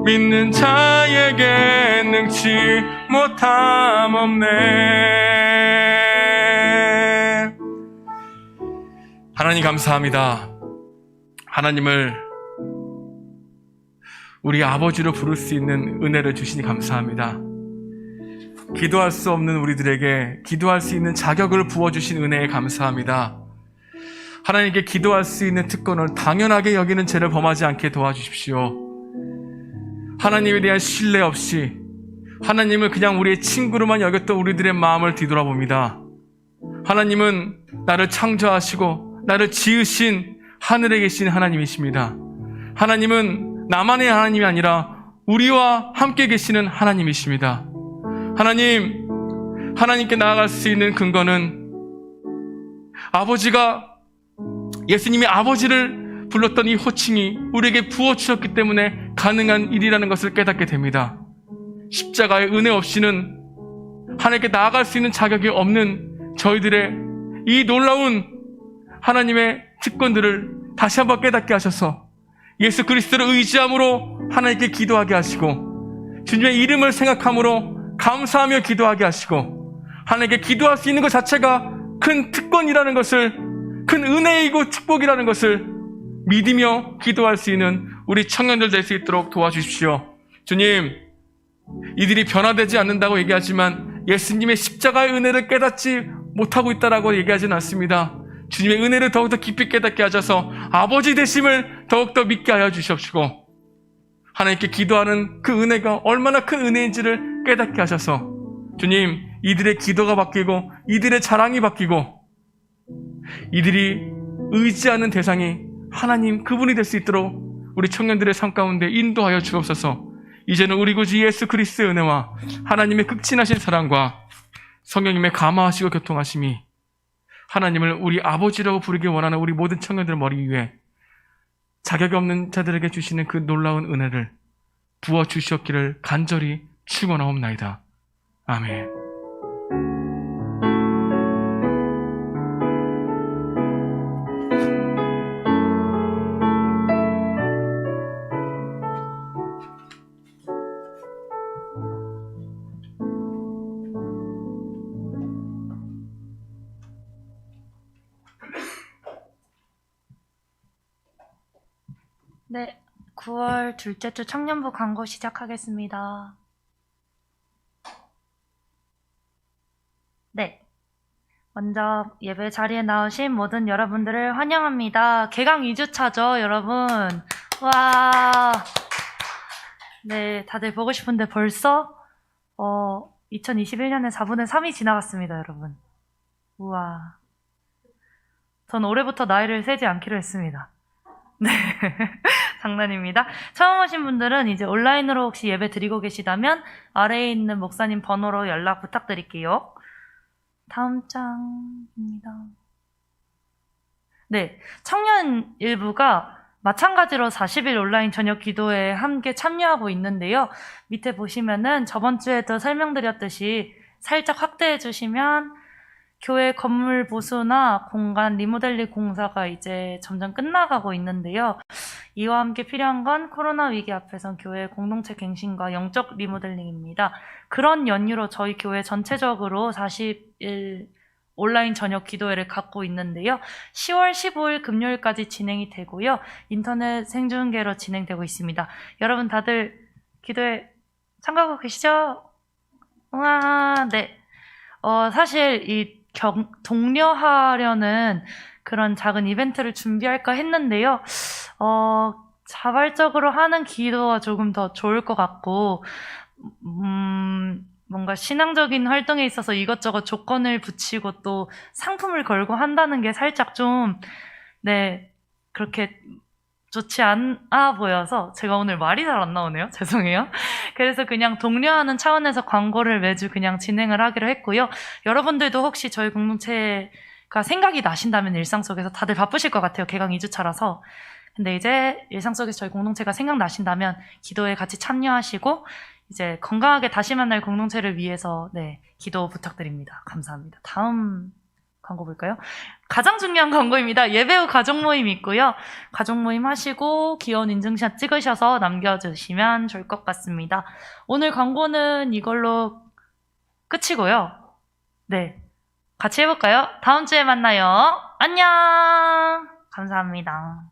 믿는 자에게 능치 못함 없네. 하나님 감사합니다. 하나님을 우리 아버지로 부를 수 있는 은혜를 주시니 감사합니다. 기도할 수 없는 우리들에게 기도할 수 있는 자격을 부어주신 은혜에 감사합니다. 하나님께 기도할 수 있는 특권을 당연하게 여기는 죄를 범하지 않게 도와주십시오. 하나님에 대한 신뢰 없이 하나님을 그냥 우리의 친구로만 여겼던 우리들의 마음을 뒤돌아봅니다. 하나님은 나를 창조하시고 나를 지으신 하늘에 계신 하나님이십니다. 하나님은 나만의 하나님이 아니라 우리와 함께 계시는 하나님이십니다. 하나님께 나아갈 수 있는 근거는 예수님이 아버지를 불렀던 이 호칭이 우리에게 부어주셨기 때문에 가능한 일이라는 것을 깨닫게 됩니다. 십자가의 은혜 없이는 하나님께 나아갈 수 있는 자격이 없는 저희들의 이 놀라운 하나님의 특권들을 다시 한번 깨닫게 하셔서 예수 그리스도를 의지함으로 하나님께 기도하게 하시고 주님의 이름을 생각함으로 감사하며 기도하게 하시고 하나님께 기도할 수 있는 것 자체가 큰 특권이라는 것을, 큰 은혜이고 축복이라는 것을 믿으며 기도할 수 있는 우리 청년들 될 수 있도록 도와주십시오. 주님, 이들이 변화되지 않는다고 얘기하지만 예수님의 십자가의 은혜를 깨닫지 못하고 있다라고 얘기하지는 않습니다. 주님의 은혜를 더욱더 깊이 깨닫게 하셔서 아버지 되심을 더욱더 믿게 하여 주시옵시고 하나님께 기도하는 그 은혜가 얼마나 큰 은혜인지를 깨닫게 하셔서 주님, 이들의 기도가 바뀌고 이들의 자랑이 바뀌고 이들이 의지하는 대상이 하나님 그분이 될 수 있도록 우리 청년들의 삶 가운데 인도하여 주옵소서. 이제는 우리 구주 예수 그리스도의 은혜와 하나님의 극진하신 사랑과 성령님의 감화하시고 교통하심이 하나님을 우리 아버지라고 부르기 원하는 우리 모든 청년들 머리 위에 자격이 없는 자들에게 주시는 그 놀라운 은혜를 부어 주시옵기를 간절히 축원하옵나이다. 아멘. 네, 9월 둘째 주 청년부 광고 시작하겠습니다. 네, 먼저 예배 자리에 나오신 모든 여러분들을 환영합니다. 개강 2주차죠, 여러분? 와, 네, 다들 보고 싶은데 벌써 2021년에 4분의 3이 지나갔습니다, 여러분. 우와, 전 올해부터 나이를 세지 않기로 했습니다. 네, 장난입니다. 처음 오신 분들은 이제 온라인으로 혹시 예배 드리고 계시다면 아래에 있는 목사님 번호로 연락 부탁드릴게요. 다음 장입니다. 네, 청년 일부가 마찬가지로 40일 온라인 저녁 기도회에 함께 참여하고 있는데요. 밑에 보시면은 저번 주에도 설명드렸듯이 살짝 확대해 주시면 교회 건물 보수나 공간 리모델링 공사가 이제 점점 끝나가고 있는데요. 이와 함께 필요한 건 코로나 위기 앞에선 교회 공동체 갱신과 영적 리모델링입니다. 그런 연유로 저희 교회 전체적으로 40일 온라인 저녁 기도회를 갖고 있는데요. 10월 15일 금요일까지 진행이 되고요. 인터넷 생중계로 진행되고 있습니다. 여러분 다들 기도회 참가하고 계시죠? 우와, 네. 사실 이 독려하려는 그런 작은 이벤트를 준비할까 했는데요. 자발적으로 하는 기도가 조금 더 좋을 것 같고, 뭔가 신앙적인 활동에 있어서 이것저것 조건을 붙이고 또 상품을 걸고 한다는 게 살짝 좀, 네, 그렇게 좋지 않아 보여서 제가 오늘 말이 잘 안 나오네요. 죄송해요. 그래서 그냥 독려하는 차원에서 광고를 매주 그냥 진행을 하기로 했고요. 여러분들도 혹시 저희 공동체에 생각이 나신다면 일상 속에서 다들 바쁘실 것 같아요. 개강 2주차라서. 근데 이제 일상 속에서 저희 공동체가 생각나신다면 기도에 같이 참여하시고 이제 건강하게 다시 만날 공동체를 위해서 네, 기도 부탁드립니다. 감사합니다. 다음 광고 볼까요? 가장 중요한 광고입니다. 예배 후 가족 모임 있고요. 가족 모임 하시고 귀여운 인증샷 찍으셔서 남겨주시면 좋을 것 같습니다. 오늘 광고는 이걸로 끝이고요. 네, 같이 해볼까요? 다음 주에 만나요. 안녕! 감사합니다.